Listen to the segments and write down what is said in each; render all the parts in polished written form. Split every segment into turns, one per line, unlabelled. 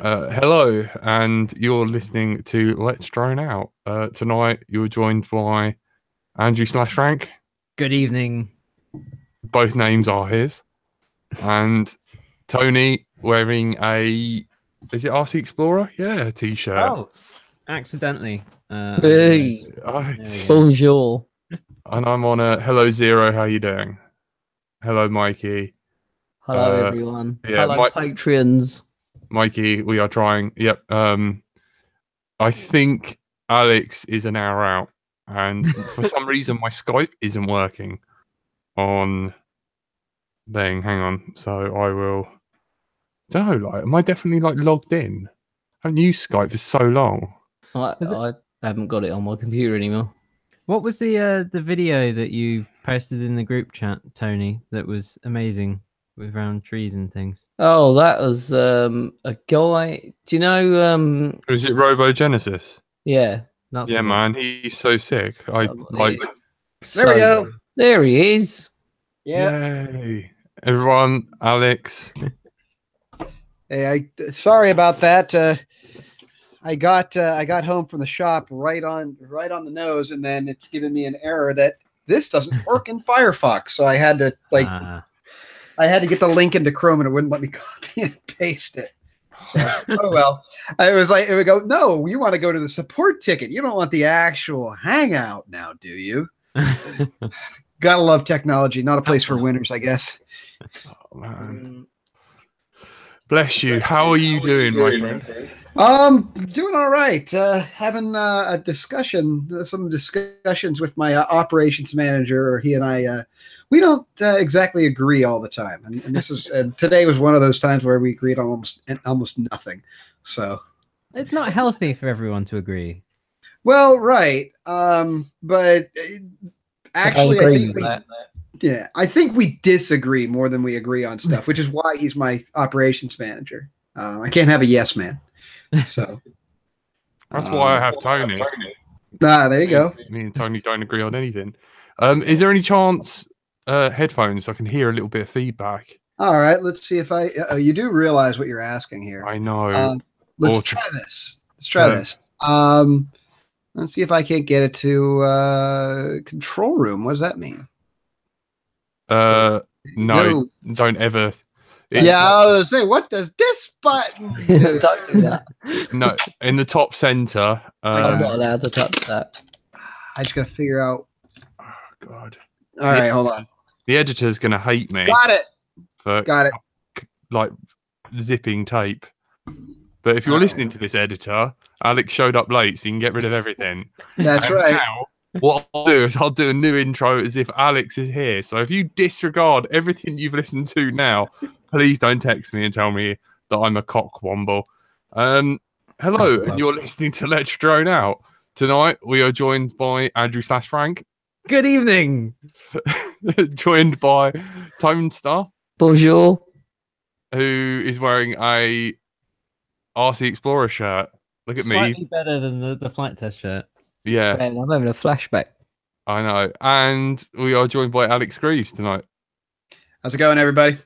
Hello, and you're listening to Let's Drone Out. Tonight, you're joined by Andrew / Frank.
Good evening.
Both names are his. And Tony wearing is it RC Explorer? Yeah, t-shirt.
Oh, accidentally.
Hey, bonjour.
And I'm on a Hello Zero. How you doing? Hello, Mikey.
Hello, everyone.
Yeah,
hello, Patreons.
Mikey, we are trying. Yep. I think Alex is an hour out, and for some reason my Skype isn't working on thing. Hang on. So I will. Don't know. Like, am I definitely logged in? I haven't used Skype for so long.
I haven't got it on my computer anymore.
What was the video that you posted in the group chat, Tony? That was amazing with round trees and things.
Oh, that was a guy. Do you know?
Is it Robogenesis?
Yeah,
that's
yeah, man. He's so sick.
There we
go.
There he is.
Yeah.
Yay. Everyone, Alex.
Hey, sorry about that. I got home from the shop right on the nose, and then it's giving me an error that this doesn't work in Firefox. So I had to I had to get the link into Chrome, and it wouldn't let me copy and paste it. So, oh well. I was like, it would go, no, you want to go to the support ticket. You don't want the actual Hangout now, do you? Gotta love technology. Not a place for winners, I guess.
Oh, man. Bless you. How are you doing, my friend?
Doing all right. Having a discussion, some discussions with my operations manager. He and I, we don't exactly agree all the time, and this is today was one of those times where we agreed on almost nothing. So
it's not healthy for everyone to agree.
Well, right. But actually, I think we disagree more than we agree on stuff, which is why he's my operations manager. I can't have a yes man. So
that's why I have Tony.
There you go.
Me and Tony don't agree on anything. Is there any chance headphones so I can hear a little bit of feedback?
All right, let's see if I. You do realize what you're asking here.
I know.
Let's try this. Let's try this. Let's see if I can't get it to control room. What does that mean?
No, don't ever.
I was saying, what does this button do?
Don't do that.
No, in the top center.
I'm not allowed to touch that.
I just gotta figure out.
Oh God.
All right, hold on.
The editor's gonna hate me.
Got it.
Got it. Like zipping tape. But if you're listening to this editor, Alex showed up late, so you can get rid of everything.
That's right.
Now, what I'll do is I'll do a new intro as if Alex is here. So if you disregard everything you've listened to now, please don't text me and tell me that I'm a cockwomble. Hello, and you're listening to Let's Drone Out. Tonight, we are joined by Andrew / Frank.
Good evening.
Joined by Tone Star.
Bonjour.
Who is wearing a RC Explorer shirt. Look at
Slightly better than the flight test shirt.
Yeah.
Man, I'm having a flashback.
I know. And we are joined by Alex Greaves tonight.
How's it going, everybody?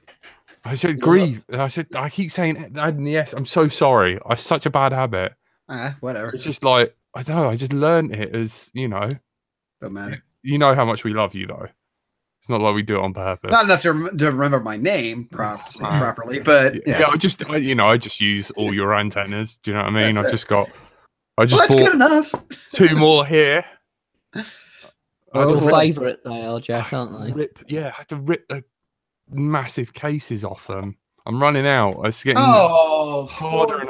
I said Greaves. I keep saying yes. I'm so sorry. It's such a bad habit.
Whatever.
It's just like, I don't know. I just learned it as,
Don't matter.
You know how much we love you, though. It's not like we do it on purpose.
Not enough to remember my name properly, but
yeah. I just use all your antennas. Do you know what I mean?
That's
that's
good enough.
2 more here.
Your favourite they are, Jack, aren't they?
I had to rip the massive cases off them. I'm running out. It's getting harder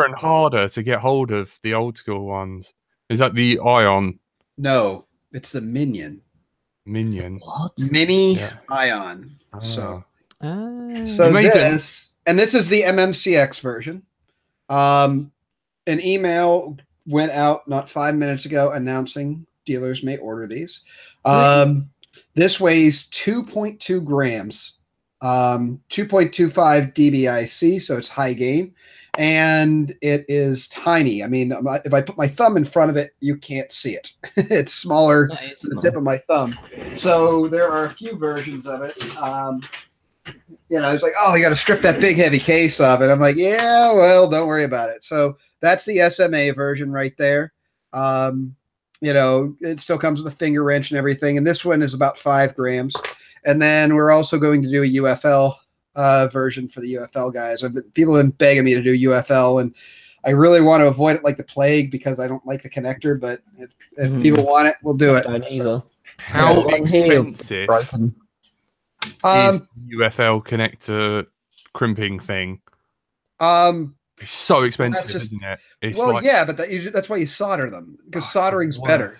and harder to get hold of the old school ones. Is that the Ion?
No, it's the Minion.
What?
Mini Ion.
Oh.
So
this
is the MMCX version. An email went out not 5 minutes ago announcing dealers may order these. This weighs 2.2 grams, 2.25 dBIC, so it's high gain. And it is tiny. I mean, if I put my thumb in front of it, you can't see it. It's smaller than the tip of my thumb. So there are a few versions of it. you know, it's like, oh, you got to strip that big heavy case off. And I'm like, yeah, well, don't worry about it. So that's the SMA version right there. You know, it still comes with a finger wrench and everything. And this one is about 5 grams. And then we're also going to do a UFL version for the UFL guys. People have been begging me to do UFL, and I really want to avoid it like the plague because I don't like the connector. But if people want it, we'll do it.
Don't either.
How
Yeah, one here
expensive
broken.
is the UFL connector crimping thing? It's so expensive, isn't it? It's
well, yeah, but that's why you solder them, because soldering's better.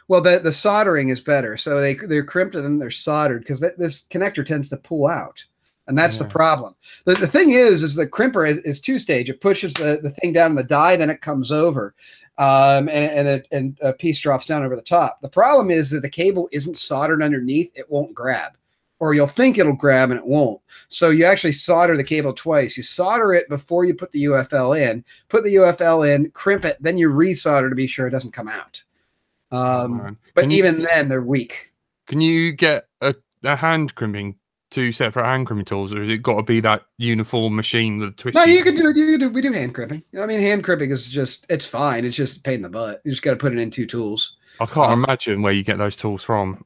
Well, the soldering is better. So they're crimped and then they're soldered because this connector tends to pull out. And that's the problem. The thing is the crimper is 2-stage. It pushes the thing down in the die, then it comes over. And a piece drops down over the top. The problem is that the cable isn't soldered underneath. It won't grab. Or you'll think it'll grab and it won't. So you actually solder the cable twice. You solder it before you put the UFL in, put the UFL in, crimp it, then you resolder to be sure it doesn't come out. But even then, they're weak.
Can you get a hand crimping, 2 separate hand crimping tools, or has it got to be that uniform machine with the twisty?
No, you can do it. We do hand crimping. I mean, hand crimping is just, it's fine. It's just a pain in the butt. You just got to put it in 2 tools.
I can't imagine where you get those tools from.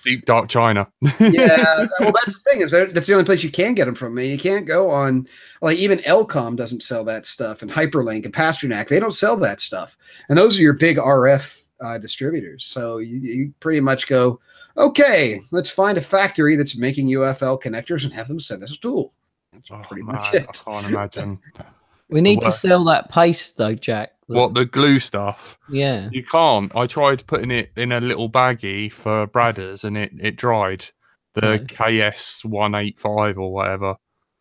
Deep dark China.
Yeah, well, that's the thing, is that's the only place you can get them from. You can't go on, like, even Elcom doesn't sell that stuff, and Hyperlink and Pasternak, they don't sell that stuff. And those are your big RF distributors. So you pretty much go, okay, let's find a factory that's making UFL connectors and have them send us a tool. That's pretty much it.
I can't imagine.
We need to sell that paste though, Jack.
What, the glue stuff?
Yeah.
You can't. I tried putting it in a little baggie for Bradders and it dried. The KS 185 or whatever.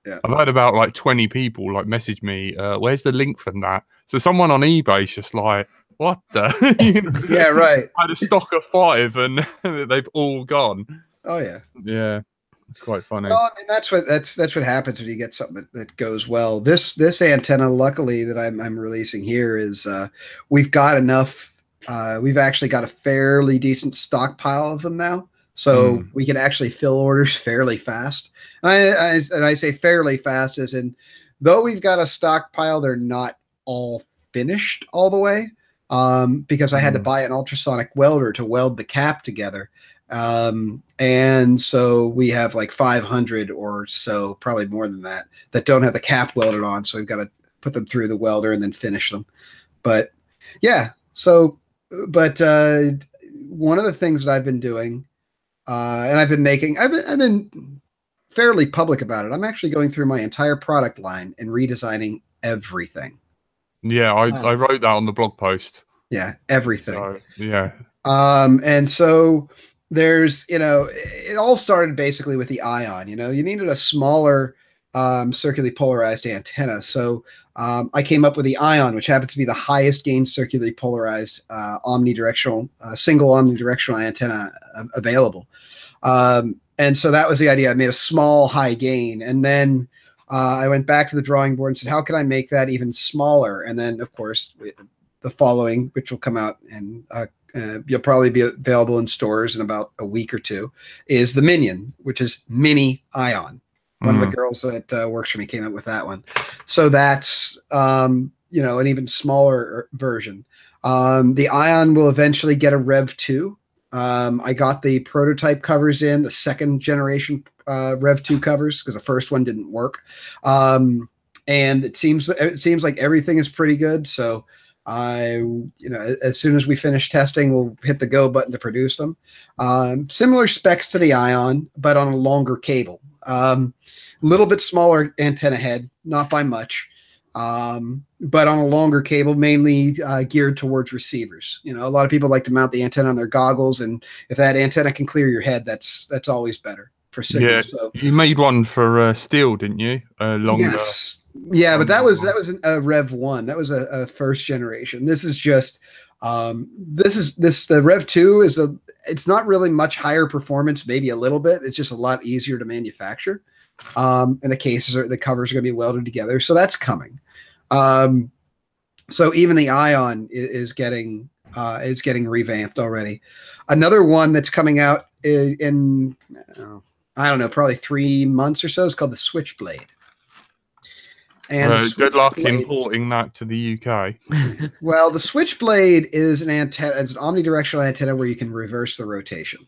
Yeah.
I've had about like 20 people like message me, where's the link from that? So someone on eBay is just like, what the? You know,
yeah, right.
I had a stock of 5 and they've all gone.
Oh yeah.
Yeah. It's quite funny.
Well, I mean, that's what happens when you get something that goes well. This antenna, luckily, that I'm releasing here is we've got enough. We've actually got a fairly decent stockpile of them now, so we can actually fill orders fairly fast. And I say fairly fast as in, though we've got a stockpile, they're not all finished all the way, because I had to buy an ultrasonic welder to weld the cap together. And so we have like 500 or so, probably more than that don't have the cap welded on. So we've got to put them through the welder and then finish them. But yeah, so, but, one of the things that I've been doing, and I've been fairly public about it. I'm actually going through my entire product line and redesigning everything.
Yeah. I wrote that on the blog post.
Yeah. Everything.
So, yeah.
And so, there's, it all started basically with the ion. You needed a smaller circularly polarized antenna. So I came up with the ion, which happens to be the highest gain circularly polarized omnidirectional, single omnidirectional antenna available. And so that was the idea. I made a small high gain. And then I went back to the drawing board and said, how can I make that even smaller? And then, of course, the following, which will come out and you'll probably be available in stores in about a week or 2, is the Minion, which is Mini Ion. One of the girls that works for me came up with that one. So that's, an even smaller version. The Ion will eventually get a Rev 2. I got the prototype covers in, the 2nd generation Rev 2 covers, because the first one didn't work. And it seems like everything is pretty good. So as soon as we finish testing, we'll hit the go button to produce them. Similar specs to the Ion, but on a longer cable. Little bit smaller antenna head, not by much, but on a longer cable, mainly geared towards receivers. A lot of people like to mount the antenna on their goggles, and if that antenna can clear your head, that's always better for signal.
Yeah, so you made one for steel, didn't you? Longer. Yes.
Yeah, but that was a Rev 1. That was a 1st generation. This is just the Rev 2 it's not really much higher performance, maybe a little bit. It's just a lot easier to manufacture. And the covers are going to be welded together. So that's coming. So even the Ion is getting revamped already. Another one that's coming out in I don't know, probably 3 months or so. It's called the Switchblade. And the
Good luck
Switchblade-
importing that to the UK.
Well, the Switchblade is an antenna. It's an omnidirectional antenna where you can reverse the rotation.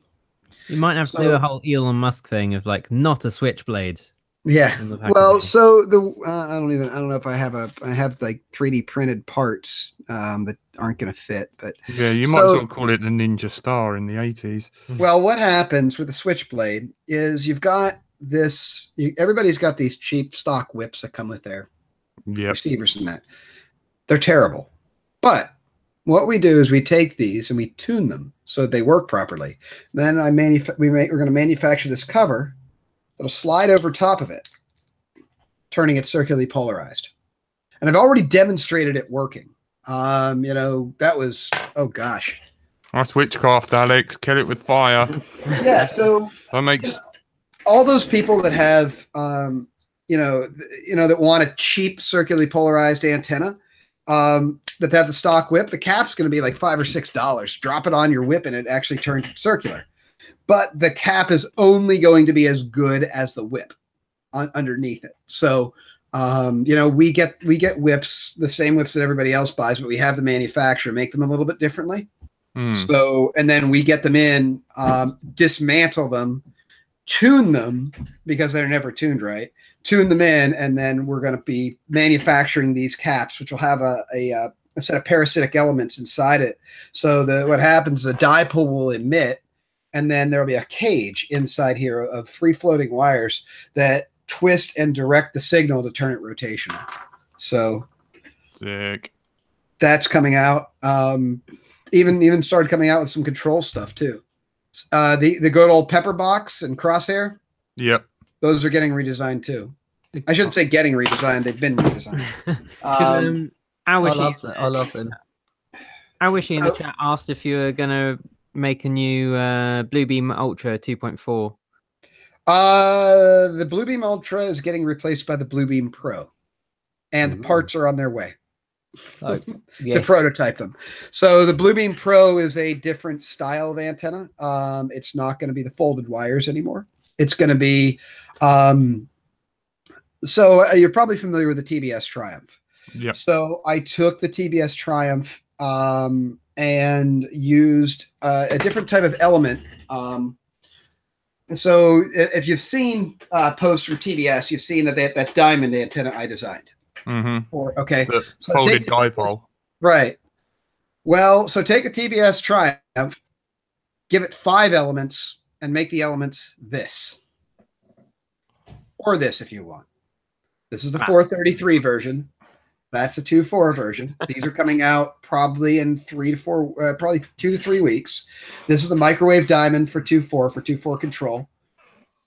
You might have to do a whole Elon Musk thing of like not a switchblade.
Yeah.
in the
Well,
packaging.
so the I don't know if I have like 3D printed parts that aren't going to fit, but
Yeah, you might as well call it the Ninja Star in the 80s.
well, what happens with the Switchblade is you've got this. Everybody's got these cheap stock whips that come with their receivers and that. They're terrible, but what we do is we take these and we tune them so that they work properly. Then we're going to manufacture this cover that'll slide over top of it, turning it circularly polarized. And I've already demonstrated it working. That was, oh gosh.
That's witchcraft, Alex. Kill it with fire.
Yeah, so
That makes
all those people that have, that want a cheap circularly polarized antenna, that have the stock whip, the cap's going to be like $5 or $6. Drop it on your whip and it actually turns it circular. But the cap is only going to be as good as the whip underneath it. So, we get whips, the same whips that everybody else buys, but we have the manufacturer make them a little bit differently. So, and then we get them in, dismantle them, tune them because they're never tuned right, tune them in, and then we're going to be manufacturing these caps, which will have a set of parasitic elements inside it. So what happens, the dipole will emit, and then there'll be a cage inside here of free-floating wires that twist and direct the signal to turn it rotational. So
sick.
That's coming out. Even started coming out with some control stuff too. The good old pepper box and crosshair.
Yep.
Those are getting redesigned too. I shouldn't say getting redesigned. They've been redesigned.
I love them.
I wish in the chat asked if you were going to make a new Bluebeam Ultra 2.4.
The Bluebeam Ultra is getting replaced by the Bluebeam Pro, and the parts are on their way to prototype them. So the Bluebeam Pro is a different style of antenna. It's not going to be the folded wires anymore. It's going to be so you're probably familiar with the TBS Triumph.
Yeah.
So I took the TBS Triumph and used a different type of element. So if you've seen posts from TBS, you've seen that diamond antenna I designed.
The folded dipole.
Right. Well, so take a TBS Triumph, give it 5 elements, and make the elements this. Or this if you want. This is the 433 version. That's the 2.4 version. These are coming out probably in 2 to 3 weeks. This is the microwave diamond for 2.4 for 2.4 control.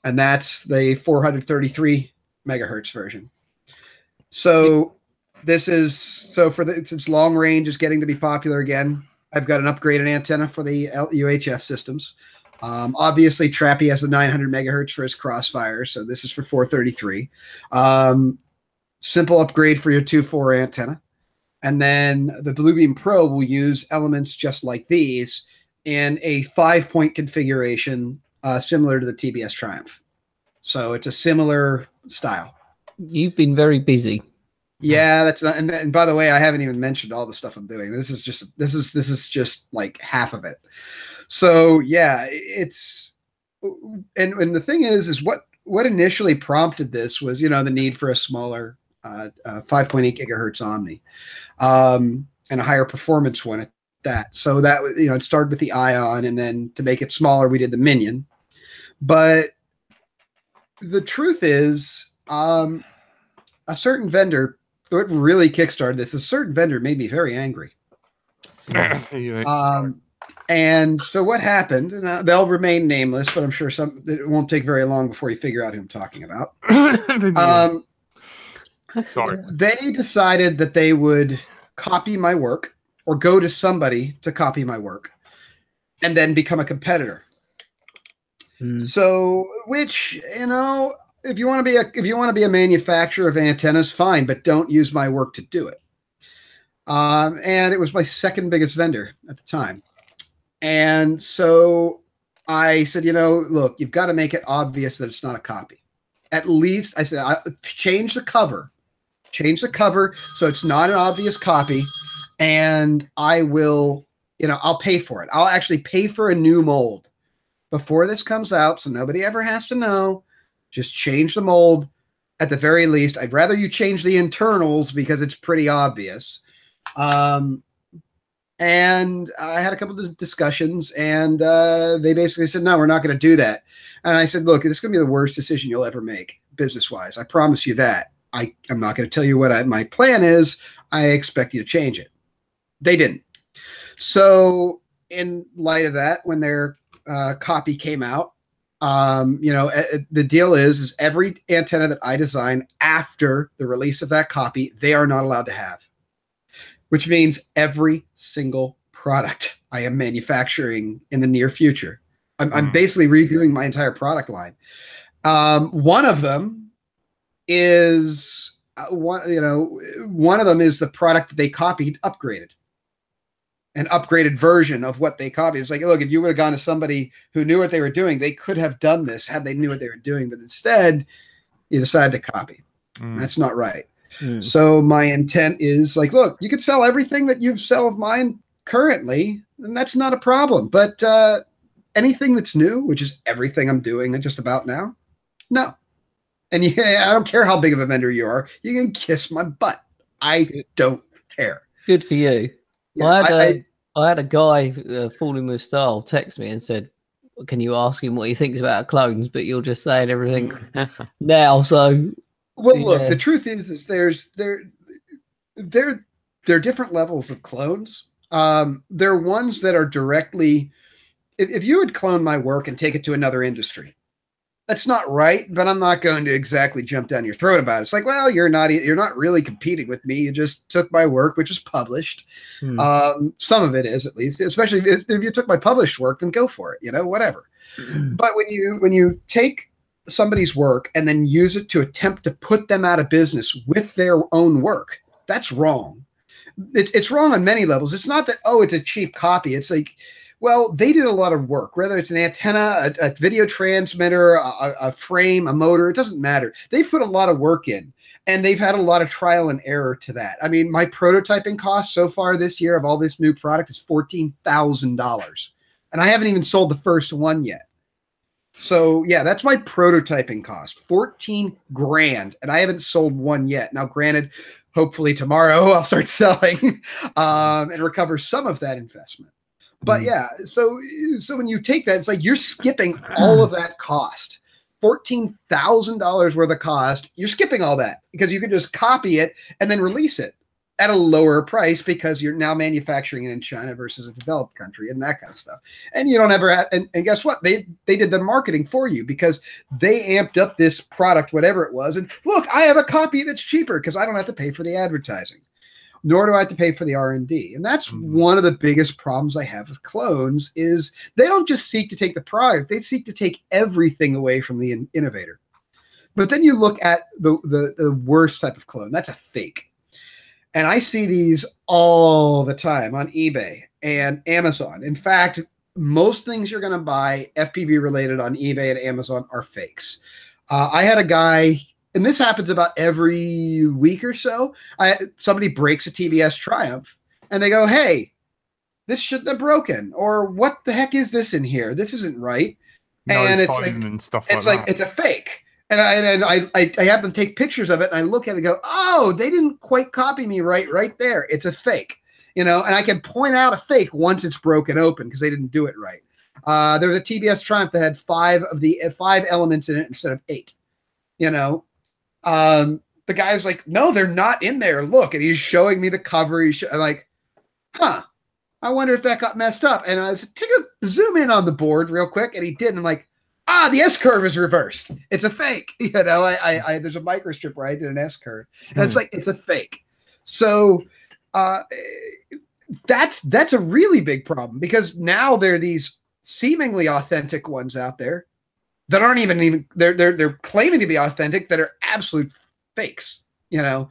And that's the 433 megahertz version. So since long range is getting to be popular again, I've got an upgraded antenna for the UHF systems. Obviously, Trappy has the 900 megahertz for his crossfire, so this is for 433. Simple upgrade for your 2.4 antenna. And then the Bluebeam Pro will use elements just like these in a 5-point configuration similar to the TBS Triumph. So it's a similar style.
You've been very busy.
Yeah, that's not, and by the way, I haven't even mentioned all the stuff I'm doing. This is just like half of it. So yeah, and the thing is what initially prompted this was, the need for a smaller 5.8 gigahertz Omni, and a higher performance one at that. So that was, it started with the Ion, and then to make it smaller, we did the Minion. But the truth is, a certain vendor, what really kickstarted this, a certain vendor made me very angry. And so what happened, and they'll remain nameless, but I'm sure it won't take very long before you figure out who I'm talking about.
Sorry.
They decided that they would copy my work or go to somebody to copy my work and then become a competitor. So, which, if you want to be a manufacturer of antennas, fine, but don't use my work to do it. And it was my second biggest vendor at the time. And so I said, you know, look, you've got to make it obvious that it's not a copy. At least I said, change the cover so it's not an obvious copy, and I will, you know, I'll pay for it. I'll actually pay for a new mold before this comes out, so nobody ever has to know. Just change the mold. At the very least, I'd rather you change the internals because it's pretty obvious. And I had a couple of discussions, and they basically said, no, we're not going to do that. And I said, look, this is going to be the worst decision you'll ever make business-wise. I promise you that. I'm not going to tell you what my plan is. I expect you to change it. They didn't. So in light of that, when their copy came out, you know, the deal is every antenna that I design after the release of that copy, they are not allowed to have, which means every single product I am manufacturing in the near future. I'm basically redoing my entire product line. One of them is one of them is the product that they copied upgraded. An upgraded version of what they copied. It's like, look, if you would have gone to somebody who knew what they were doing, they could have done this had they knew what they were doing. But instead, you decided to copy. That's not right. So my intent is like, look, you could sell everything that you sell of mine currently, and that's not a problem. But anything that's new, which is everything I'm doing just about now, no. And I don't care how big of a vendor you are. You can kiss my butt. I don't care.
Good for you.
Yeah,
I had a guy falling with style text me and said, can you ask him what he thinks about clones? But you're just saying everything now. So,
well, look, the truth is there are different levels of clones. There are ones that are directly, if you would clone my work and take it to another industry, that's not right, but I'm not going to exactly jump down your throat about it. It's like, well, you're not really competing with me. You just took my work, which is published. Some of it is, at least, especially if you took my published work, then go for it, you know, whatever. But when you take somebody's work and then use it to attempt to put them out of business with their own work, that's wrong. It's wrong on many levels. It's not that, oh, it's a cheap copy. It's like, well, they did a lot of work, whether it's an antenna, a video transmitter, a frame, a motor, it doesn't matter. They've put a lot of work in, and they've had a lot of trial and error to that. I mean, my prototyping cost so far this year of all this new product is $14,000, and I haven't even sold the first one yet. So yeah, that's my prototyping cost, 14 grand, and I haven't sold one yet. Now, granted, hopefully tomorrow I'll start selling and recover some of that investment. But yeah, so when you take that, it's like you're skipping all of that cost, $14,000 worth of cost. You're skipping all that because you can just copy it and then release it at a lower price because you're now manufacturing it in China versus a developed country and that kind of stuff. And you don't ever have, and guess what? They did the marketing for you because they amped up this product, whatever it was. And look, I have a copy that's cheaper because I don't have to pay for the advertising, nor do I have to pay for the R&D. And that's one of the biggest problems I have with clones is they don't just seek to take the product, they seek to take everything away from the innovator. But then you look at the worst type of clone, that's a fake. And I see these all the time on eBay and Amazon. In fact, most things you're going to buy FPV related on eBay and Amazon are fakes. I had a guy, and this happens about every week or so. Somebody breaks a TBS Triumph and they go, hey, this shouldn't have broken. Or what the heck is this in here? This isn't right. And it's like, and stuff like that. It's a fake. And I have them take pictures of it and I look at it and go, oh, they didn't quite copy me right there. It's a fake, you know, and I can point out a fake once it's broken open because they didn't do it right. There was a TBS Triumph that had five elements in it instead of 8, you know. The guy's like, no, they're not in there. Look, and he's showing me the cover. I'm like, huh, I wonder if that got messed up. And I said, take a zoom in on the board real quick. And he did. And I'm like, the S curve is reversed. It's a fake. You know, there's a microstrip where I did an S curve. And it's like, it's a fake. So that's a really big problem because now there are these seemingly authentic ones out there that aren't even they're claiming to be authentic that are absolute fakes, you know?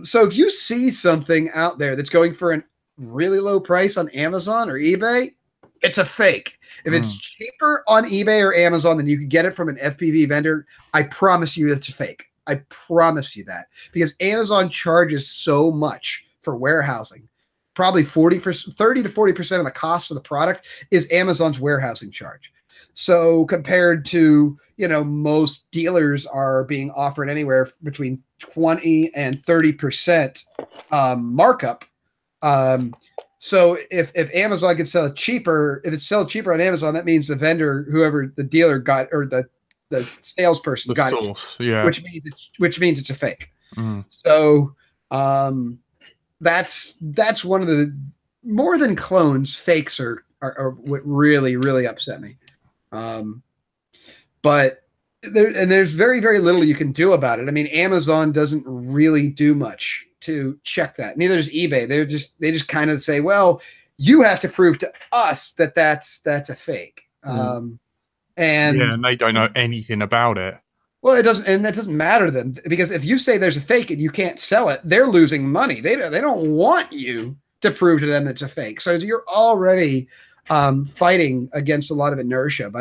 So if you see something out there that's going for a really low price on Amazon or eBay, it's a fake. If it's cheaper on eBay or Amazon than you could get it from an FPV vendor, I promise you it's a fake. I promise you that, because Amazon charges so much for warehousing. Probably 40%, 30 to 40% of the cost of the product is Amazon's warehousing charge. So compared to, most dealers are being offered anywhere between 20 and 30% markup. So if Amazon can sell it cheaper, if it's sold cheaper on Amazon, that means the vendor, whoever the dealer got, or the salesperson got it, which means it's a fake. So that's one of the, more than clones, fakes are what really, really upset me. But there's very, very little you can do about it. I mean, Amazon doesn't really do much to check that. Neither does eBay. They just kind of say, well, you have to prove to us that that's a fake. And
they don't know anything about it.
Well, it doesn't, and that doesn't matter to them, because if you say there's a fake and you can't sell it, they're losing money. They don't want you to prove to them it's a fake. So you're already fighting against a lot of inertia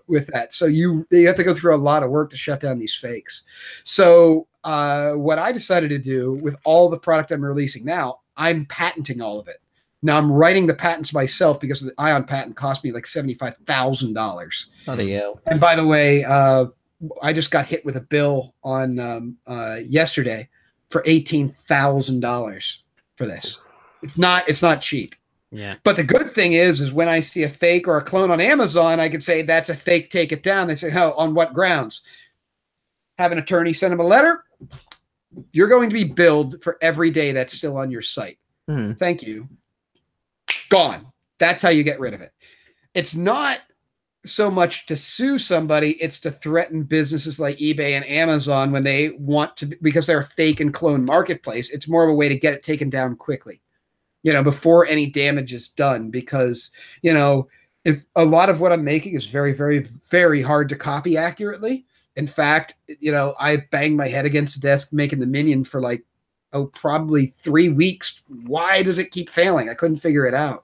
with that. So you have to go through a lot of work to shut down these fakes. So what I decided to do with all the product I'm releasing now, I'm patenting all of it. Now I'm writing the patents myself, because the Ion patent cost me like $75,000.
Bloody hell.
And by the way, I just got hit with a bill on yesterday for $18,000 for this. It's not cheap.
Yeah.
But the good thing is when I see a fake or a clone on Amazon, I can say that's a fake, take it down. They say, oh, on what grounds? Have an attorney send them a letter. You're going to be billed for every day that's still on your site. Thank you. Gone. That's how you get rid of it. It's not so much to sue somebody, it's to threaten businesses like eBay and Amazon when they want to, because they're a fake and clone marketplace. It's more of a way to get it taken down quickly, before any damage is done. Because, if a lot of what I'm making is very, very, very hard to copy accurately. In fact, I banged my head against the desk making the Minion for probably 3 weeks. Why does it keep failing? I couldn't figure it out.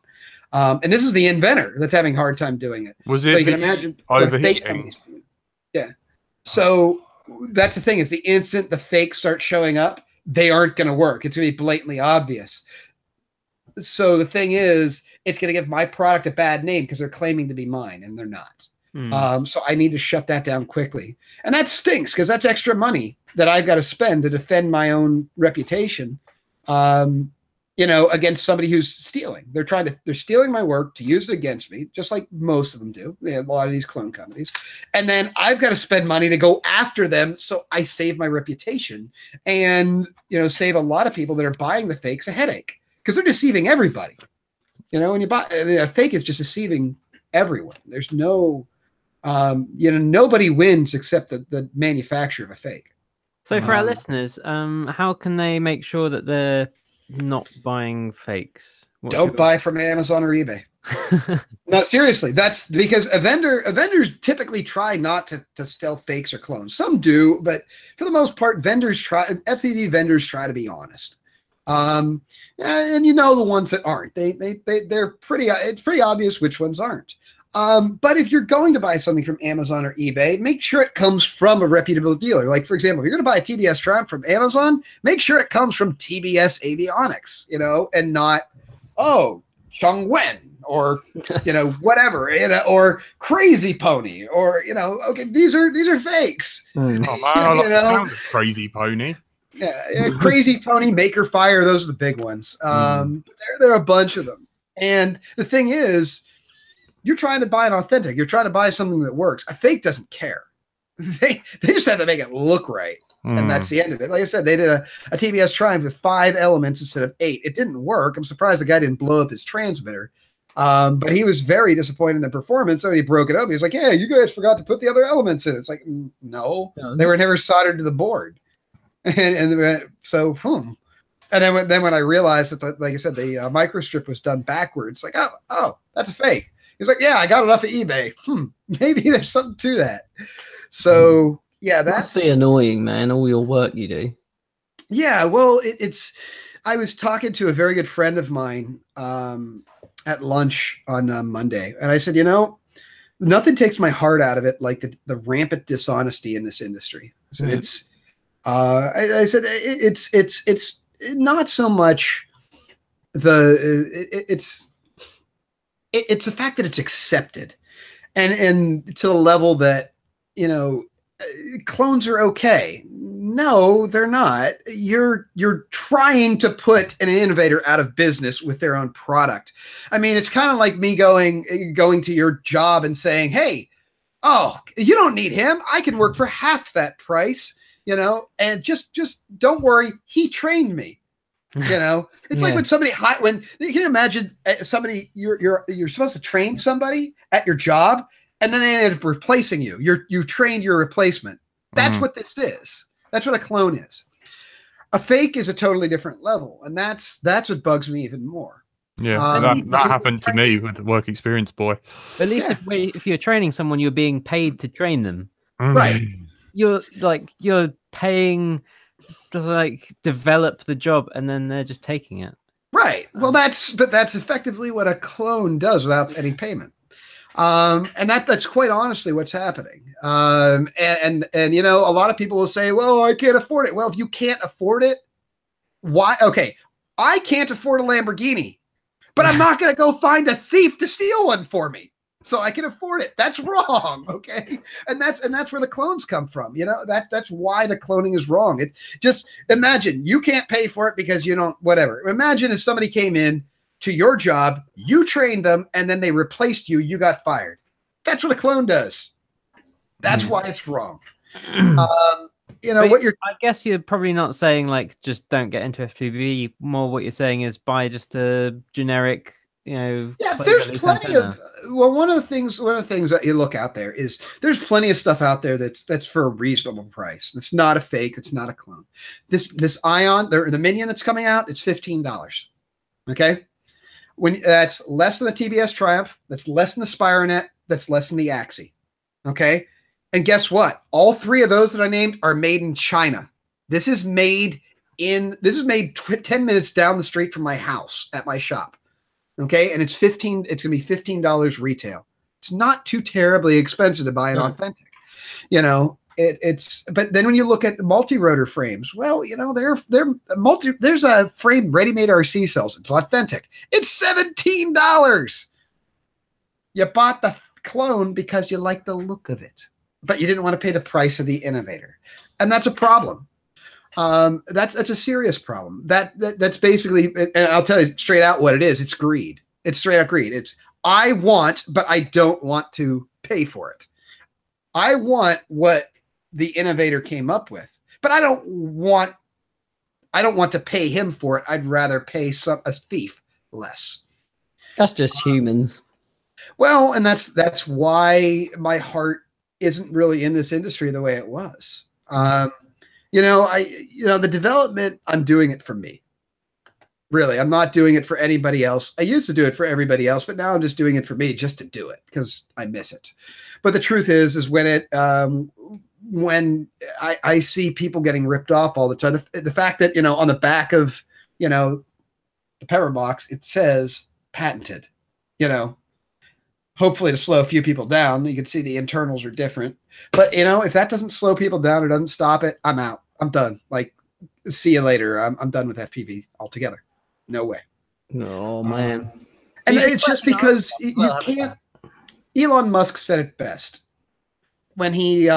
And this is the inventor that's having a hard time doing it.
Was it?
So you can imagine
overheating?
Yeah. So that's the thing, is the instant the fakes start showing up, they aren't going to work. It's going to be blatantly obvious. So the thing is, it's going to give my product a bad name because they're claiming to be mine and they're not. So I need to shut that down quickly. And that stinks, because that's extra money that I've got to spend to defend my own reputation. Against somebody who's stealing. They're stealing my work to use it against me, just like most of them do. They have a lot of these clone companies. And then I've got to spend money to go after them, so I save my reputation and, save a lot of people that are buying the fakes a headache, because they're deceiving everybody. When you buy a fake, is just deceiving everyone. There's no, nobody wins except the manufacturer of a fake.
So for our listeners, how can they make sure that they're not buying fakes?
Don't buy from Amazon or eBay. No, seriously, that's because vendors typically try not to sell fakes or clones. Some do, but for the most part, FPV vendors try to be honest. And the ones that aren't, they're it's pretty obvious which ones aren't. But if you're going to buy something from Amazon or eBay, make sure it comes from a reputable dealer. Like, for example, if you're going to buy a TBS Triumph from Amazon, make sure it comes from TBS Avionics, and not, Chongwen or, whatever, or Crazy Pony or, okay, these are fakes.
Oh, man, I like the sound of Crazy Pony.
Yeah, Crazy Pony, Maker Fire, those are the big ones. There are a bunch of them. And the thing is, you're trying to buy an authentic. You're trying to buy something that works. A fake doesn't care. They just have to make it look right. And that's the end of it. Like I said, they did a TBS Triumph with 5 elements instead of 8. It didn't work. I'm surprised the guy didn't blow up his transmitter. But he was very disappointed in the performance. So he broke it up. He was like, yeah, you guys forgot to put the other elements in. It's like, no, they were never soldered to the board. And then when I realized that, like I said, the microstrip was done backwards, like, oh, that's a fake. He's like, yeah, I got it off of eBay. Maybe there's something to that. So yeah, that's
must be annoying, man. All your work you do.
Yeah, well, it's. I was talking to a very good friend of mine at lunch on Monday, and I said, nothing takes my heart out of it like the rampant dishonesty in this industry. I said it's. I said it's not so much it's the fact that it's accepted, and to the level that clones are okay. No, they're not. You're trying to put an innovator out of business with their own product. I mean, it's kind of like me going to your job and saying, "Hey, oh, you don't need him. I can work for half that price." And just don't worry. He trained me. It's like when somebody when you can imagine somebody you're supposed to train somebody at your job, and then they end up replacing you. You trained your replacement. That's what this is. That's what a clone is. A fake is a totally different level, and that's what bugs me even more.
Yeah, that happened to me with the work experience boy.
At least if you're training someone, you're being paid to train them.
Right.
You're paying to develop the job, and then they're just taking it.
Right. Well, that's effectively what a clone does without any payment. And that's quite honestly what's happening. And a lot of people will say, well, I can't afford it. Well, if you can't afford it, why? Okay. I can't afford a Lamborghini, but I'm not going to go find a thief to steal one for me so I can afford it. That's wrong. Okay. And that's where the clones come from. That's why the cloning is wrong. It just imagine you can't pay for it because you don't, whatever. Imagine if somebody came in to your job, you trained them, and then they replaced you, you got fired. That's what a clone does. That's why it's wrong. What you're.
I guess you're probably not saying just don't get into FPV. More what you're saying is buy just a generic,
Yeah, there's plenty of. Well, one of the things that you look out there is there's plenty of stuff out there that's for a reasonable price. It's not a fake. It's not a clone. This Ion, the Minion that's coming out, it's $15. Okay. That's less than the TBS Triumph, that's less than the Spironet, that's less than the Axie. Okay. And guess what? All three of those that I named are made in China. This is made 10 minutes down the street from my house at my shop. Okay. And it's going to be $15 retail. It's not too terribly expensive to buy an authentic, but then when you look at multi-rotor frames, well, there's a frame ready-made RC sells it. It's authentic. It's $17. You bought the clone because you like the look of it, but you didn't want to pay the price of the innovator. And that's a problem. That's a serious problem. That's basically, and I'll tell you straight out what it is. It's greed. It's straight up greed. It's I want, but I don't want to pay for it. I want what the innovator came up with, but I don't want to pay him for it. I'd rather pay a thief less.
That's just humans.
Well, and that's why my heart isn't really in this industry the way it was. The development, I'm doing it for me. Really, I'm not doing it for anybody else. I used to do it for everybody else, but now I'm just doing it for me just to do it because I miss it. But the truth is when I see people getting ripped off all the time, the fact that, on the back of, the power box, it says patented, hopefully to slow a few people down. You can see the internals are different, but if that doesn't slow people down or doesn't stop it, I'm out. I'm done. See you later. I'm done with FPV altogether. No way.
Oh man.
And it's just because you can't. Elon Musk said it best when he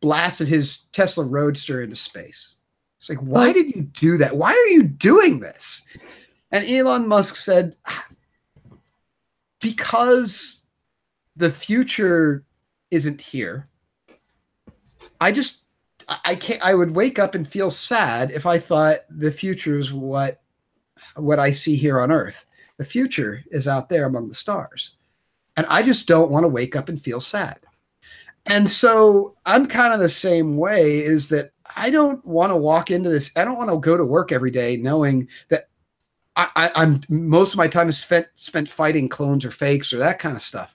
blasted his Tesla Roadster into space. It's like, why did you do that? Why are you doing this? And Elon Musk said, because the future isn't here. I would wake up and feel sad if I thought the future is what I see here on Earth. The future is out there among the stars. And I just don't want to wake up and feel sad. And so I'm kind of the same way, is that I don't want to walk into this. I don't want to go to work every day knowing that I'm most of my time is spent fighting clones or fakes or that kind of stuff.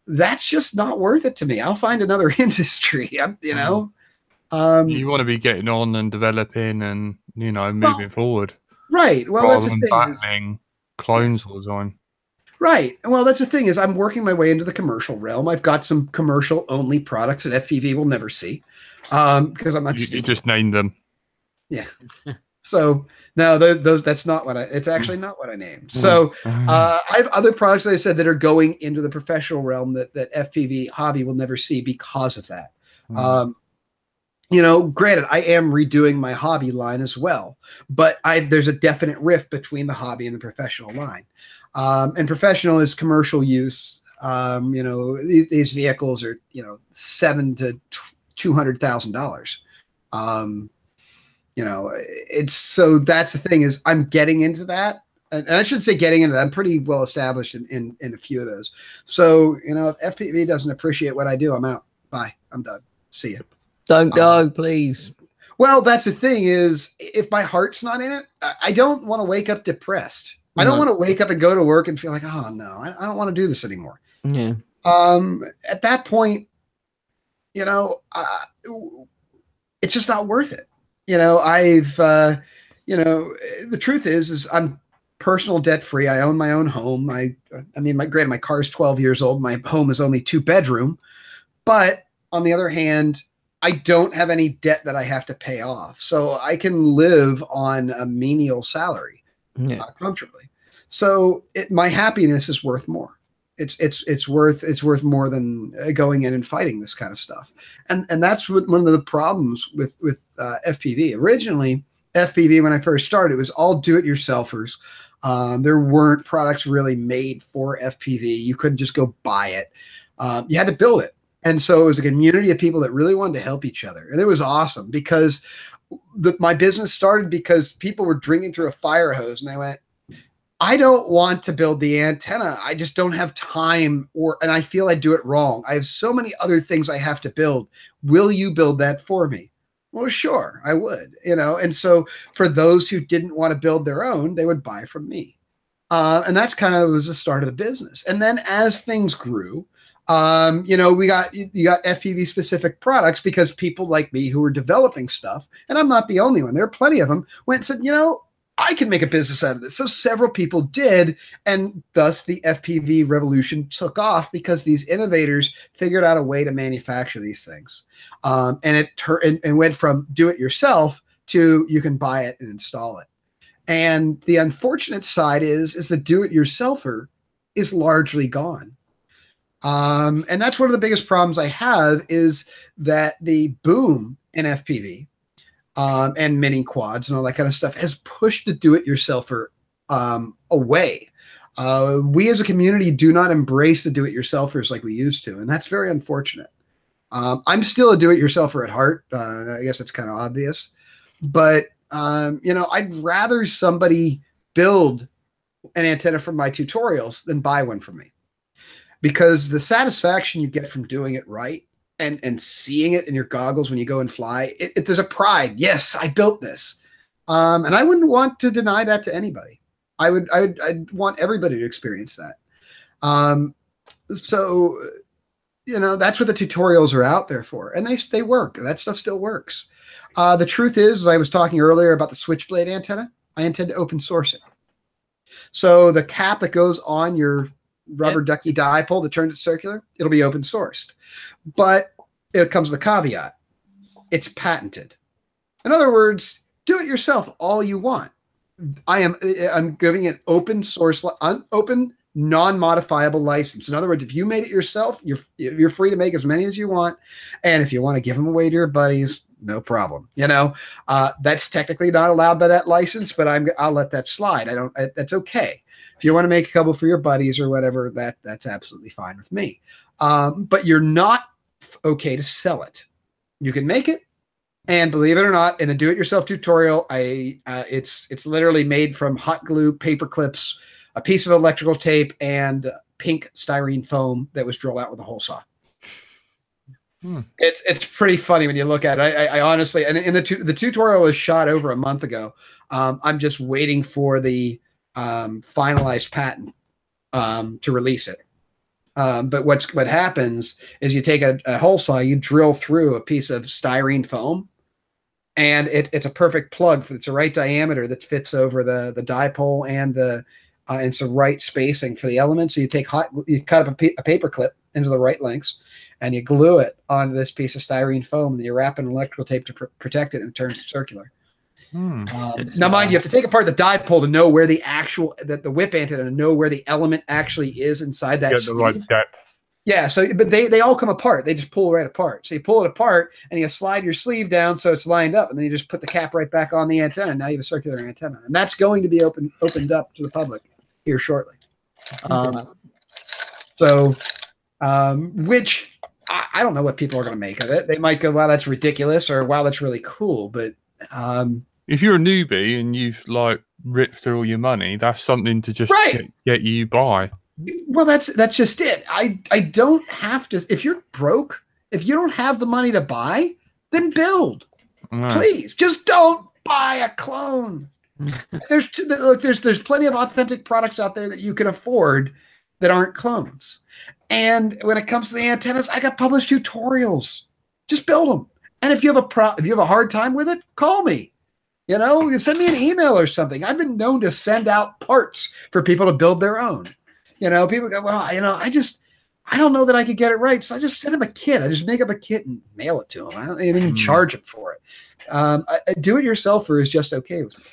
That's just not worth it to me. I'll find another industry, you want
to be getting on and developing and, moving forward.
Right. Well, that's the thing.
Battling clones all the time.
Right. Well, that's the thing is I'm working my way into the commercial realm. I've got some commercial only products that FPV will never see because I'm not
You
stupid.
just named them.
Yeah. So no, those that's not what it's actually not what I named. So I have other products that I said that are going into the professional realm that FPV hobby will never see because of that. You know, granted, I am redoing my hobby line as well, but there's a definite rift between the hobby and the professional line. And professional is commercial use. You know, these vehicles are, you know, $700,000 to $200,000. You know, it's so that's the thing is I'm getting into that. And I should say getting into that. I'm pretty well established in a few of those. So, you know, if FPV doesn't appreciate what I do, I'm out. Bye. I'm done. See you.
Don't go, please.
Well, that's the thing is if my heart's not in it, I don't want to wake up depressed. I don't want to wake up and go to work and feel like, oh no, I don't want to do this anymore.
Yeah.
At that point, you know, it's just not worth it. You know, you know, the truth is I'm personal debt free. I own my own home. I mean, granted, my car's 12 years old. My home is only 2-bedroom, but on the other hand, I don't have any debt that I have to pay off. So I can live on a menial salary comfortably. So my happiness is worth more. It's worth more than going in and fighting this kind of stuff. And that's one of the problems with FPV. Originally, FPV, when I first started, it was all do-it-yourselfers. There weren't products really made for FPV. You couldn't just go buy it. You had to build it. And so it was a community of people that really wanted to help each other. And it was awesome because my business started because people were drinking through a fire hose and they went, I don't want to build the antenna. I just don't have time and I feel I do it wrong. I have so many other things I have to build. Will you build that for me? Well, sure, I would, you know? And so for those who didn't want to build their own, they would buy from me. And that's kind of was the start of the business. And then as things grew, you know, you got FPV specific products because people like me who were developing stuff, and I'm not the only one. There are plenty of them went and said, you know, I can make a business out of this. So several people did. And thus the FPV revolution took off because these innovators figured out a way to manufacture these things. And it went from do it yourself to you can buy it and install it. And the unfortunate side is the do it yourselfer is largely gone. And that's one of the biggest problems I have is that the boom in FPV and mini quads and all that kind of stuff has pushed the do-it-yourselfer away. We as a community do not embrace the do-it-yourselfers like we used to, and that's very unfortunate. I'm still a do-it-yourselfer at heart. I guess it's kind of obvious, but you know, I'd rather somebody build an antenna from my tutorials than buy one from me. Because the satisfaction you get from doing it right and seeing it in your goggles when you go and fly, there's a pride. Yes, I built this. And I wouldn't want to deny that to anybody. I'd want everybody to experience that. So, you know, that's what the tutorials are out there for. And they work. That stuff still works. The truth is, as I was talking earlier about the Switchblade antenna, I intend to open source it. So the cap that goes on your rubber ducky dipole that turns it circular, it'll be open sourced. But it comes with a caveat. It's patented. In other words, do it yourself all you want. I'm giving an open source, open, non-modifiable license. In other words, if you made it yourself, you're free to make as many as you want. And if you want to give them away to your buddies, no problem. You know, that's technically not allowed by that license, but I'll let that slide. That's okay. If you want to make a couple for your buddies or whatever, that's absolutely fine with me. But you're not okay to sell it. You can make it, and believe it or not, in the do-it-yourself tutorial, it's literally made from hot glue, paper clips, a piece of electrical tape, and pink styrene foam that was drilled out with a hole saw. It's pretty funny when you look at it. I honestly, and in the tutorial was shot over a month ago. I'm just waiting for the finalized patent to release it. But what happens is you take a hole saw, you drill through a piece of styrene foam, and it's a perfect plug. It's the right diameter that fits over the dipole and the and it's the right spacing for the elements. So you cut up a paper clip into the right lengths, and you glue it onto this piece of styrene foam, and you wrap an electrical tape to protect it, and it turns it circular. Now, mind you, have to take apart the dipole to know where the whip antenna, to know where the element actually is inside that sleeve.
The right depth.
Yeah, so but they all come apart. They just pull right apart. So you pull it apart and you slide your sleeve down so it's lined up, and then you just put the cap right back on the antenna. And now you have a circular antenna, and that's going to be opened up to the public here shortly. Which I don't know what people are going to make of it. They might go, "Wow, that's ridiculous," or "Wow, that's really cool." But
if you're a newbie and you've like ripped through all your money, that's something to just get you by.
Well, that's just it. I don't have to. If you're broke, if you don't have the money to buy, then build. Please, just don't buy a clone. There's plenty of authentic products out there that you can afford that aren't clones. And when it comes to the antennas, I got published tutorials. Just build them. And if you have a hard time with it, call me. You know, send me an email or something. I've been known to send out parts for people to build their own. You know, people go, well, you know, I don't know that I could get it right. So I just send them a kit. I just make up a kit and mail it to them. I don't even charge them for it. Do-it-yourselfer is just okay with me.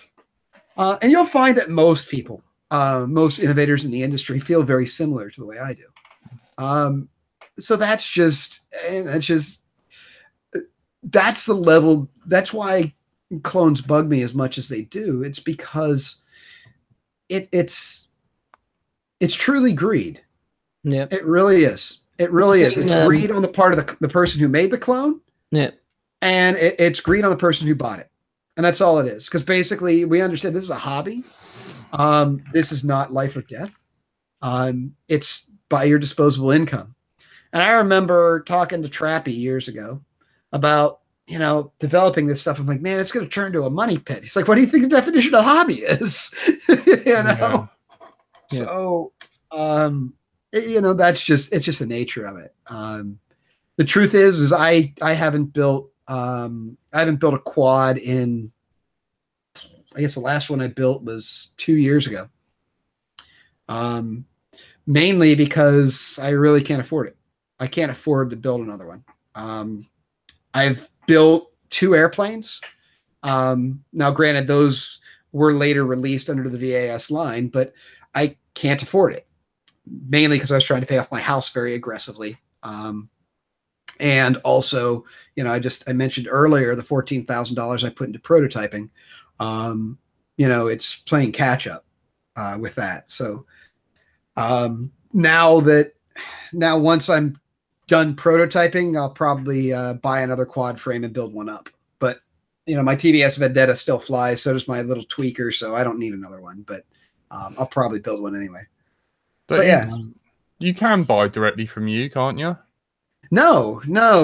And you'll find that most people, most innovators in the industry feel very similar to the way I do. So that's the level. That's why clones bug me as much as they do. It's because it's truly greed. Yeah, it really is. It really is. It's greed on the part of the person who made the clone. Yeah, and it's greed on the person who bought it, and that's all it is. Because basically, we understand this is a hobby. This is not life or death. It's by your disposable income. And I remember talking to Trappy years ago about, you know, developing this stuff. I'm like, man, it's going to turn into a money pit. He's like, what do you think the definition of hobby is? You know. Yeah. So, you know, it's just the nature of it. The truth is I haven't built a quad in, I guess the last one I built was 2 years ago. Mainly because I really can't afford it. I can't afford to build another one. I've built 2 airplanes. Now, granted, those were later released under the VAS line, but I can't afford it, mainly because I was trying to pay off my house very aggressively. And also, you know, I mentioned earlier the $14,000 I put into prototyping. You know, it's playing catch up with that. So now once I'm done prototyping, I'll probably buy another quad frame and build one up. But you know, my TBS Vendetta still flies, so does my little tweaker, so I don't need another one. But I'll probably build one anyway. But yeah,
you can buy directly from you, can't you?
No,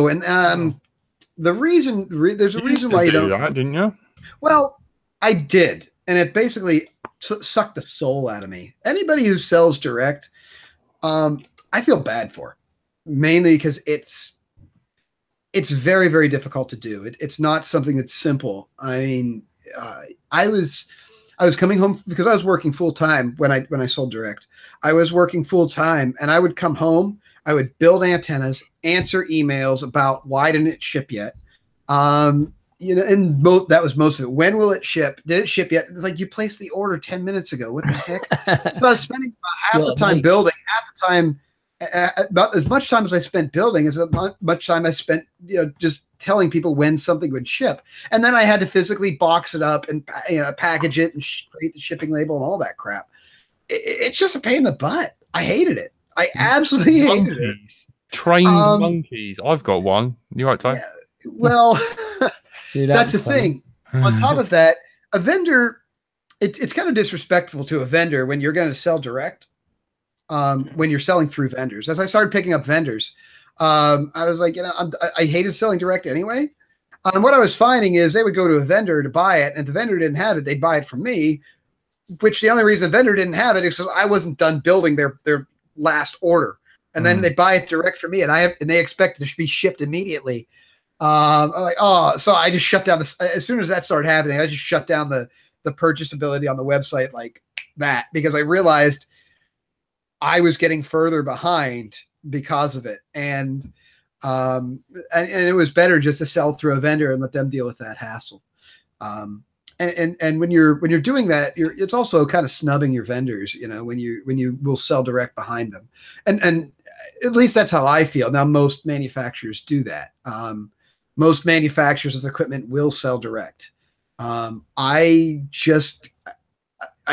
and the reason there's a reason why you don't.
That, didn't you?
Well, I did, and it basically sucked the soul out of me. Anybody who sells direct, I feel bad for, mainly because it's very, very difficult to do. It's not something that's simple. I mean, I was coming home because I was working full time when I sold direct. I was working full time, and I would come home. I would build antennas, answer emails about why didn't it ship yet. You know, and that was most of it. When will it ship? Did it ship yet? It's like, you placed the order 10 minutes ago. What the heck? So I was spending about half the time building, half the time, about as much time as I spent building as much time I spent, you know, just telling people when something would ship. And then I had to physically box it up and, you know, package it and create the shipping label and all that crap. It's just a pain in the butt. I hated it. I absolutely hated it.
Trained monkeys. I've got one. You right, Ty?
Yeah, well, dude, that's the thing. On top of that, a vendor, it's kind of disrespectful to a vendor when you're going to sell direct, when you're selling through vendors. As I started picking up vendors, I was like, you know, I hated selling direct anyway. What I was finding is they would go to a vendor to buy it, and if the vendor didn't have it, they'd buy it from me, which the only reason the vendor didn't have it is because I wasn't done building their last order. And then they buy it direct from me, and they expect it to be shipped immediately. I'm like, oh, so I just shut down as soon as that started happening, I just shut down the purchasability on the website like that because I realized I was getting further behind because of it. And it was better just to sell through a vendor and let them deal with that hassle. And when you're doing that, it's also kind of snubbing your vendors, you know, when you will sell direct behind them. And at least that's how I feel. Now, most manufacturers do that. Most manufacturers of equipment will sell direct. I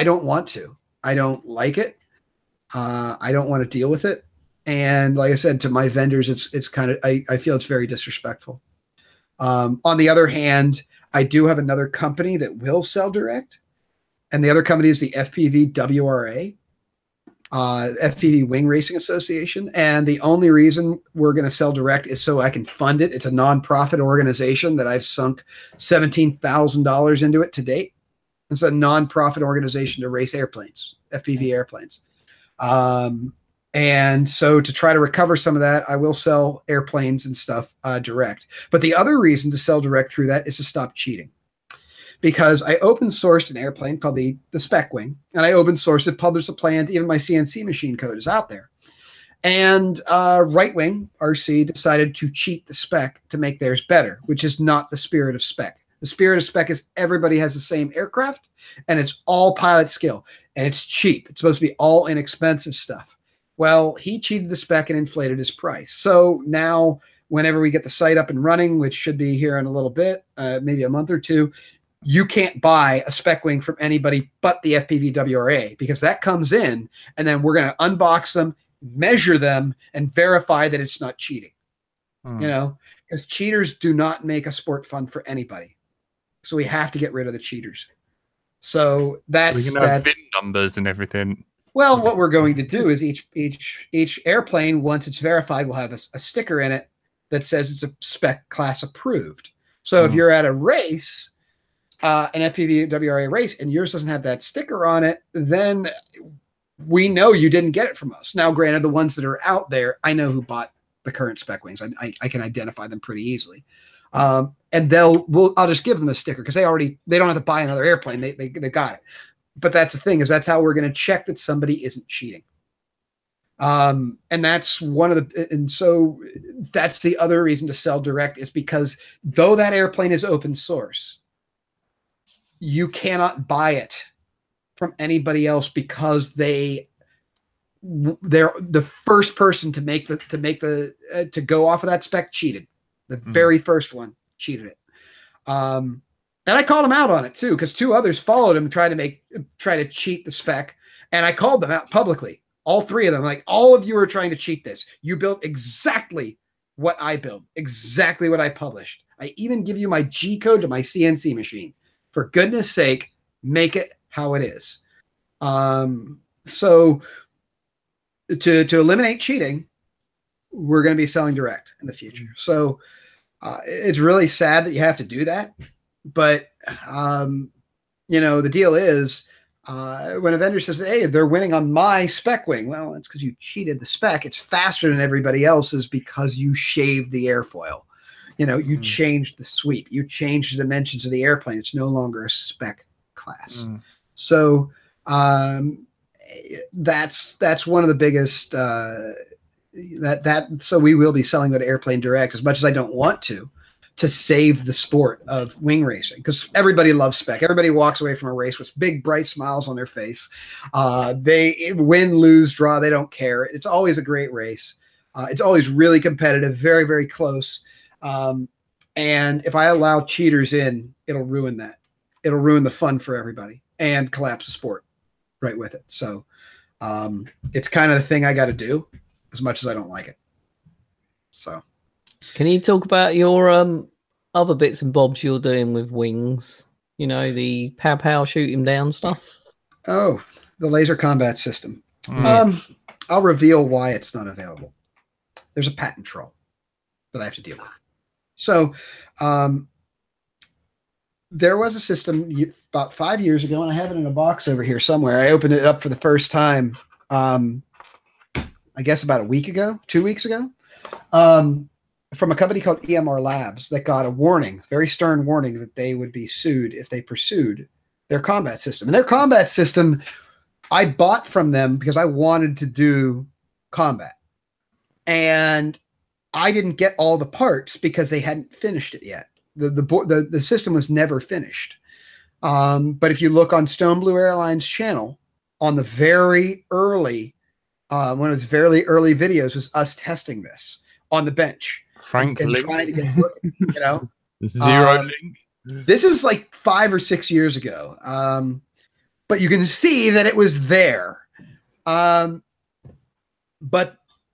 don't want to. I don't like it. I don't want to deal with it. And like I said, to my vendors, it's kind of, I feel it's very disrespectful. On the other hand, I do have another company that will sell direct. And the other company is the FPV WRA, FPV Wing Racing Association. And the only reason we're going to sell direct is so I can fund it. It's a nonprofit organization that I've sunk $17,000 into it to date. It's a nonprofit organization to race airplanes, FPV airplanes. And so to try to recover some of that, I will sell airplanes and stuff direct. But the other reason to sell direct through that is to stop cheating. Because I open sourced an airplane called the Spec Wing, and I open sourced it, published the plans, even my CNC machine code is out there. And Right Wing RC decided to cheat the spec to make theirs better, which is not the spirit of spec. The spirit of spec is everybody has the same aircraft, and it's all pilot skill, and it's cheap. It's supposed to be all inexpensive stuff. Well, he cheated the spec and inflated his price. So now whenever we get the site up and running, which should be here in a little bit, maybe a month or two, you can't buy a spec wing from anybody but the FPV WRA because that comes in and then we're going to unbox them, measure them, and verify that it's not cheating. You know, because cheaters do not make a sport fun for anybody. So we have to get rid of the cheaters. So that's
we can have VIN numbers and everything.
Well, what we're going to do is each airplane, once it's verified, will have a sticker in it that says it's a spec class approved. So if you're at a race, an FPV WRA race, and yours doesn't have that sticker on it, then we know you didn't get it from us. Now, granted, the ones that are out there, I know who bought the current spec wings. I can identify them pretty easily. And I'll just give them the sticker because they don't have to buy another airplane. They got it. But that's the thing, is that's how we're going to check that somebody isn't cheating. And that's so that's the other reason to sell direct, is because though that airplane is open source, you cannot buy it from anybody else because they're the first person to go off of that spec cheated. The very first one cheated it. And I called him out on it too, because 2 others followed him and try to cheat the spec. And I called them out publicly. All 3 of them, like, all of you are trying to cheat this. You built exactly what I built, exactly what I published. I even give you my G code to my CNC machine. For goodness sake, make it how it is. So to eliminate cheating, we're going to be selling direct in the future. So it's really sad that you have to do that. But, you know, the deal is when a vendor says, hey, they're winning on my spec wing, well, it's because you cheated the spec. It's faster than everybody else's because you shaved the airfoil. You know, you changed the sweep. You changed the dimensions of the airplane. It's no longer a spec class. So that's one of the biggest so we will be selling that airplane direct, as much as I don't want to save the sport of wing racing, because everybody loves spec. Everybody walks away from a race with big, bright smiles on their face. They win, lose, draw. They don't care. It's always a great race. It's always really competitive, very, very close. And if I allow cheaters in, it'll ruin that. It'll ruin the fun for everybody and collapse the sport right with it. So it's kind of the thing I got to do, as much as I don't like it. So.
Can you talk about your other bits and bobs you're doing with wings? You know, the pow shoot him down stuff?
Oh, the laser combat system. I'll reveal why it's not available. There's a patent troll that I have to deal with. So there was a system about 5 years ago, and I have it in a box over here somewhere. I opened it up for the first time, I guess about 2 weeks ago. From a company called EMR Labs that got a warning, very stern warning, that they would be sued if they pursued their combat system. And their combat system I bought from them because I wanted to do combat, and I didn't get all the parts because they hadn't finished it yet. The system was never finished. But if you look on Stone Blue Airlines channel, on the very early, one of its very early videos was us testing this on the bench.
Frank
and
Link.
trying to get it, you know.
Zero Link.
This is like 5 or 6 years ago. But you can see that it was there. But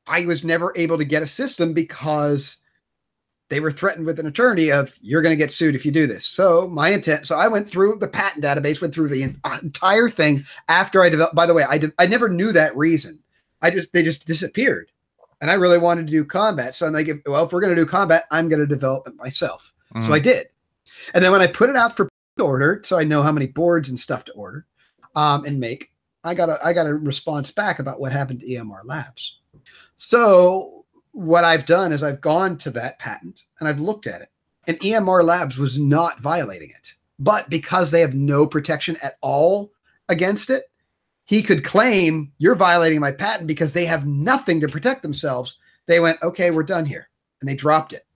I was never able to get a system because they were threatened with an attorney of, you're going to get sued if you do this. So I went through the patent database, went through the entire thing after I developed. By the way, I never knew that reason. They just disappeared. And I really wanted to do combat. So I'm like, well, if we're going to do combat, I'm going to develop it myself. So I did. And then when I put it out for order, so I know how many boards and stuff to order and make, I got a response back about what happened to EMR Labs. So what I've done is I've gone to that patent and I've looked at it, and EMR Labs was not violating it. But because they have no protection at all against it, he could claim you're violating my patent because they have nothing to protect themselves. They went, okay, we're done here. And they dropped it,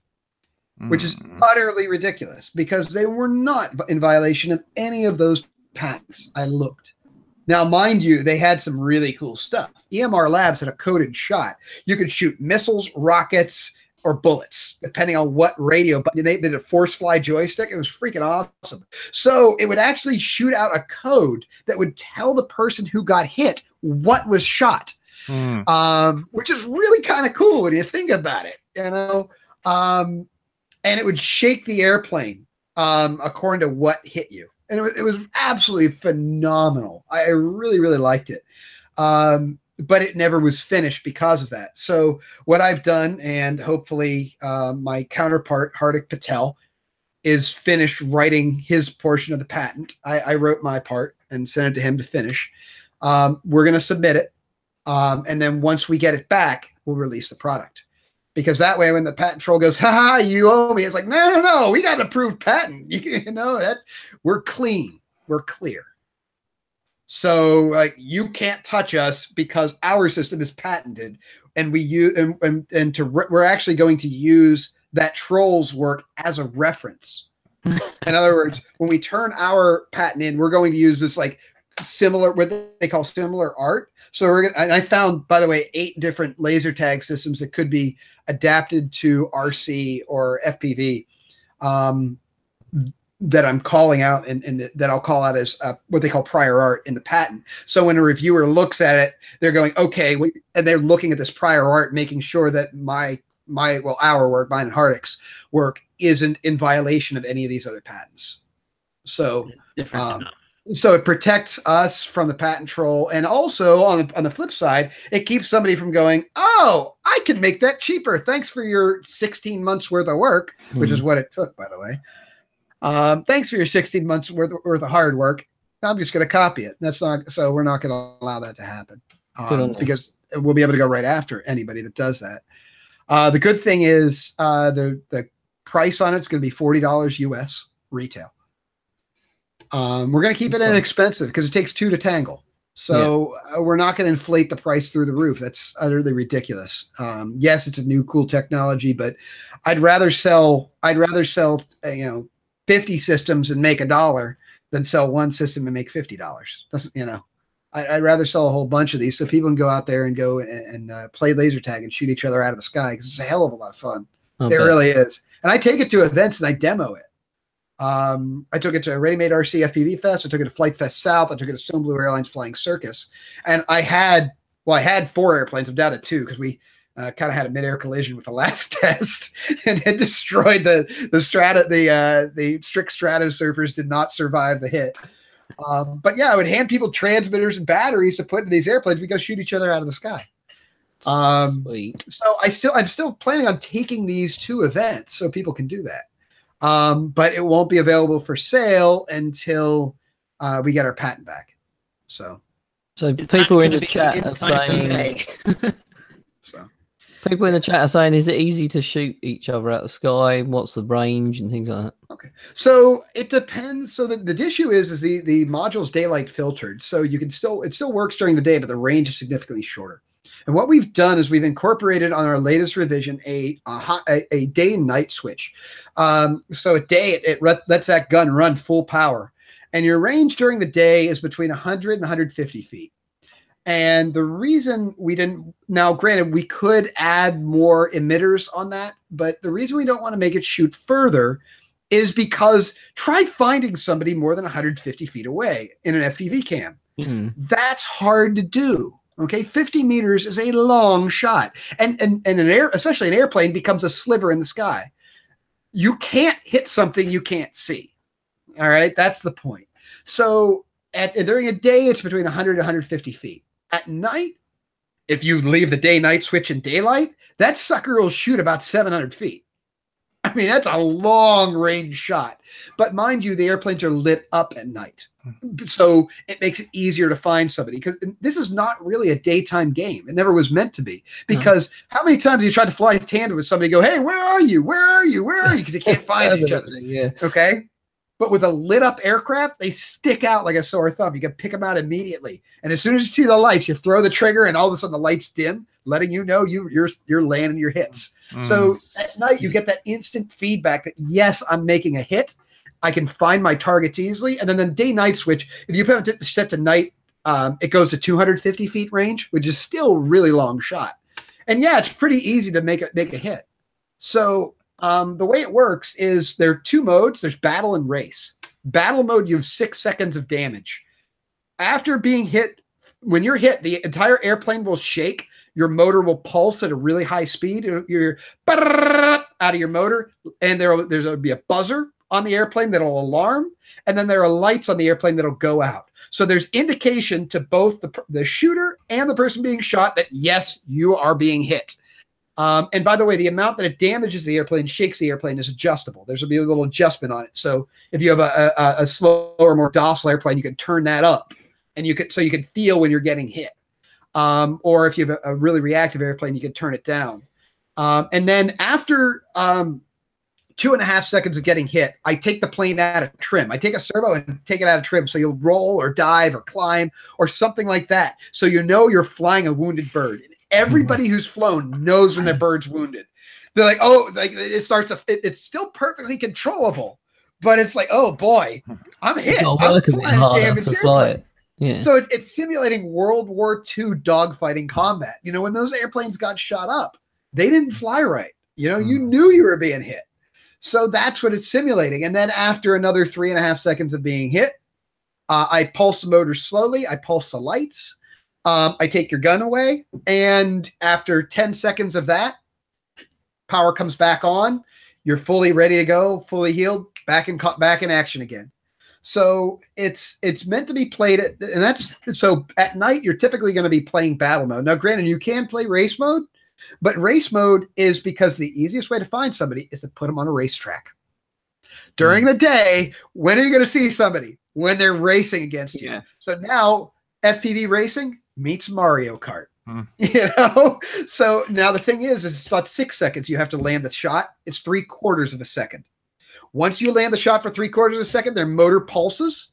which is utterly ridiculous because they were not in violation of any of those patents. I looked. Now, mind you, they had some really cool stuff. EMR Labs had a coded shot. You could shoot missiles, rockets, or bullets, depending on what radio. But they did a force fly joystick. It was freaking awesome. So it would actually shoot out a code that would tell the person who got hit what was shot, which is really kind of cool when you think about it, you know. And it would shake the airplane according to what hit you. And it was absolutely phenomenal. I really, really liked it. But it never was finished because of that. So what I've done, and hopefully my counterpart, Hardik Patel, is finished writing his portion of the patent. I wrote my part and sent it to him to finish. We're going to submit it. And then once we get it back, we'll release the product. Because that way, when the patent troll goes, ha, you owe me, it's like, no, we got an approved patent. You know, that we're clean. We're clear. So like, you can't touch us because our system is patented, and we use we're actually going to use that troll's work as a reference. In other words, when we turn our patent in, we're going to use this like similar, what they call similar art. So we're gonna, and I found, by the way, 8 different laser tag systems that could be adapted to RC or FPV. That I'm calling out and that I'll call out as what they call prior art in the patent. So when a reviewer looks at it, they're going, okay, and they're looking at this prior art, making sure that our work, mine and Hardik's work, isn't in violation of any of these other patents. So so it protects us from the patent troll, and also on the flip side, it keeps somebody from going, oh, I can make that cheaper. Thanks for your 16 months worth of work, which is what it took, by the way. Thanks for your 16 months worth of hard work. I'm just going to copy it. So we're not going to allow that to happen because we'll be able to go right after anybody that does that. The good thing is the price on it's going to be $40 US retail. We're going to keep it inexpensive because it takes 2 to tangle. So we're not going to inflate the price through the roof. That's utterly ridiculous. Yes, it's a new cool technology, but I'd rather sell 50 systems and make $1 than sell one system and make $50. I'd rather sell a whole bunch of these so people can go out there and go and play laser tag and shoot each other out of the sky, because it's a hell of a lot of fun. It really is. And I take it to events and I demo it. I took it to Ready Made RC FPV Fest. I took it to Flight Fest South. I took it to Stone Blue Airlines Flying Circus. And I had 4 airplanes. I'm down to 2 because we kind of had a mid-air collision with the last test, and it destroyed the strict strato surfers did not survive the hit. But yeah, I would hand people transmitters and batteries to put in these airplanes. We go shoot each other out of the sky.
Sweet.
So I'm still planning on taking these to events so people can do that. But it won't be available for sale until we get our patent back. So
people in the chat are saying. People in the chat are saying, is it easy to shoot each other out of the sky? What's the range and things like that?
Okay, so it depends. So the issue is the module's daylight filtered, so you can it still works during the day, but the range is significantly shorter. And what we've done is we've incorporated on our latest revision a day and night switch. So at day it lets that gun run full power, and your range during the day is between 100 and 150 feet. And the reason we didn't, now granted, we could add more emitters on that, but the reason we don't want to make it shoot further is because try finding somebody more than 150 feet away in an FPV cam.
Mm-hmm.
That's hard to do. Okay, 50 meters is a long shot, and especially an airplane becomes a sliver in the sky. You can't hit something you can't see. All right, that's the point. So during a day, it's between 100 and 150 feet. At night, if you leave the day-night switch in daylight, that sucker will shoot about 700 feet. I mean, that's a long-range shot. But mind you, the airplanes are lit up at night. So it makes it easier to find somebody, because this is not really a daytime game. It never was meant to be. Because how many times have you tried to fly tandem with somebody and go, hey, where are you? Where are you? Where are you? Because you can't find each other.
Yeah.
Okay? But with a lit up aircraft, they stick out like a sore thumb. You can pick them out immediately. And as soon as you see the lights, you throw the trigger and all of a sudden the lights dim, letting you know you're landing your hits. So at night, you get that instant feedback that, yes, I'm making a hit. I can find my targets easily. And then the day-night switch, if you put it set to night, it goes to 250 feet range, which is still a really long shot. And yeah, it's pretty easy to make a hit. So the way it works is there are two modes. There's battle and race. Battle mode, you have 6 seconds of damage. After being hit, when you're hit, the entire airplane will shake. Your motor will pulse at a really high speed. You're out of your motor, and there'll be a buzzer on the airplane that'll alarm, and then there are lights on the airplane that'll go out. So there's indication to both the shooter and the person being shot that, yes, you are being hit. And by the way, the amount that it damages the airplane, shakes the airplane, is adjustable. There's will be a little adjustment on it. So if you have a slower, more docile airplane, you can turn that up, and you can feel when you're getting hit. Or if you have a really reactive airplane, you can turn it down. And then after 2.5 seconds of getting hit, I take the plane out of trim. I take a servo and take it out of trim, so you'll roll or dive or climb or something like that. So you know you're flying a wounded bird. Everybody who's flown knows when their bird's wounded. They're like, oh, like it's still perfectly controllable, but it's like, oh boy, I'm hit. I'm flying a damaged airplane.
Yeah.
So it's simulating World War II dogfighting combat. You know, when those airplanes got shot up, they didn't fly right. You know, you knew you were being hit. So that's what it's simulating. And then after another 3.5 seconds of being hit, I pulse the motor slowly. I pulse the lights. I take your gun away. And after 10 seconds of that, power comes back on. You're fully ready to go, fully healed, back in action again. So it's meant to be played so at night, you're typically going to be playing battle mode. Now, granted, you can play race mode, but race mode is because the easiest way to find somebody is to put them on a racetrack. During the day, when are you going to see somebody? When they're racing against you.
Yeah.
So now FPV racing meets Mario Kart. You know? So now the thing is it's not 6 seconds. You have to land the shot. It's 3/4 of a second. Once you land the shot for 3/4 of a second, their motor pulses.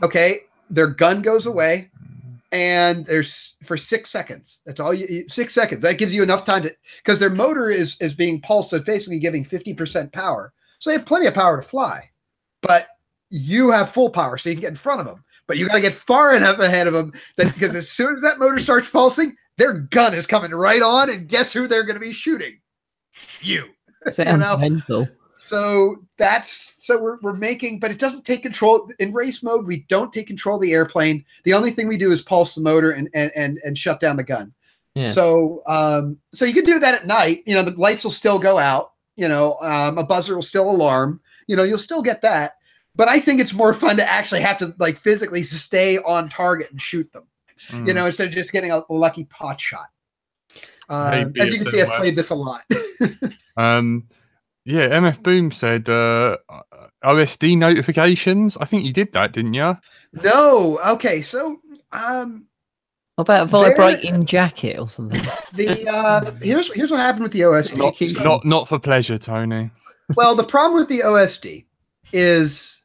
Okay. Their gun goes away. And there's for 6 seconds. That's all 6 seconds. That gives you enough time because their motor is being pulsed. So it's basically giving 50% power. So they have plenty of power to fly, but you have full power. So you can get in front of them, but you got to get far enough ahead of them because as soon as that motor starts pulsing, their gun is coming right on. And guess who they're going to be shooting? You.
Sounds mental.
So we're making, but it doesn't take control in race mode. We don't take control of the airplane. The only thing we do is pulse the motor and shut down the gun. Yeah. So you can do that at night. You know, the lights will still go out. You know, a buzzer will still alarm. You know, you'll still get that. But I think it's more fun to actually have to like physically stay on target and shoot them. You know, instead of just getting a lucky pot shot. As you can see, I've played this a lot.
Yeah, MF Boom said OSD notifications. I think you did that, didn't you?
No. Okay. So
What about vibrating jacket or something?
Here's what happened with the OSD.
Not for pleasure, Tony.
Well, the problem with the OSD is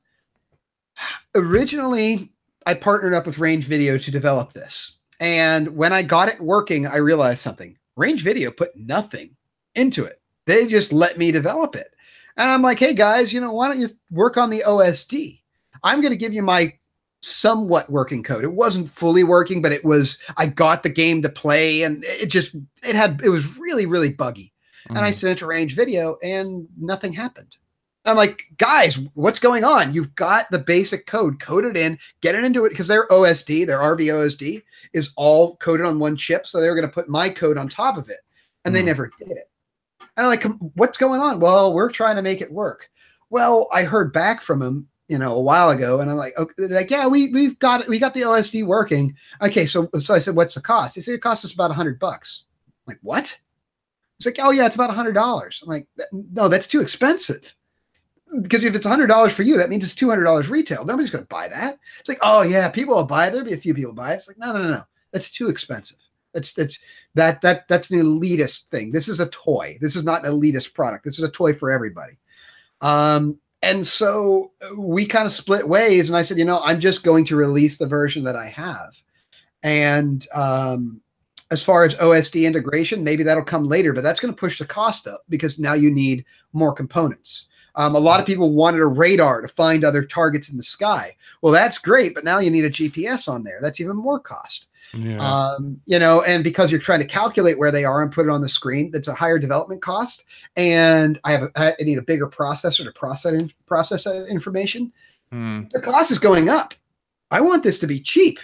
originally I partnered up with Range Video to develop this. And when I got it working, I realized something. Range Video put nothing into it. They just let me develop it. And I'm like, hey guys, why don't you work on the OSD? I'm going to give you my somewhat working code. It wasn't fully working, but I got the game to play, and it was really, really buggy. And I sent it to Range Video and nothing happened. I'm like, guys, what's going on? You've got the basic code, code it in, get it into it, because their OSD, their RVOSD is all coded on one chip. So they were going to put my code on top of it, and they never did it. And I'm like, what's going on? Well, we're trying to make it work. Well, I heard back from him, a while ago, and I'm like, okay, yeah, we got it. We got the OSD working. Okay. So I said, what's the cost? He said, it costs us about $100. I'm like, what? It's like, oh yeah, it's about $100. I'm like, no, that's too expensive. Because if it's $100 for you, that means it's $200 retail. Nobody's going to buy that. It's like, oh yeah, people will buy it. There'll be a few people buy it. It's like, no. That's too expensive. That's the elitist thing. This is a toy. This is not an elitist product. This is a toy for everybody. And so we kind of split ways, and I said, I'm just going to release the version that I have. And as far as OSD integration, maybe that'll come later, but that's going to push the cost up because now you need more components. A lot of people wanted a radar to find other targets in the sky. Well, that's great, but now you need a GPS on there. That's even more cost. Yeah. And because you're trying to calculate where they are and put it on the screen, that's a higher development cost. And I need a bigger processor to process that information. The cost is going up. I want this to be cheap.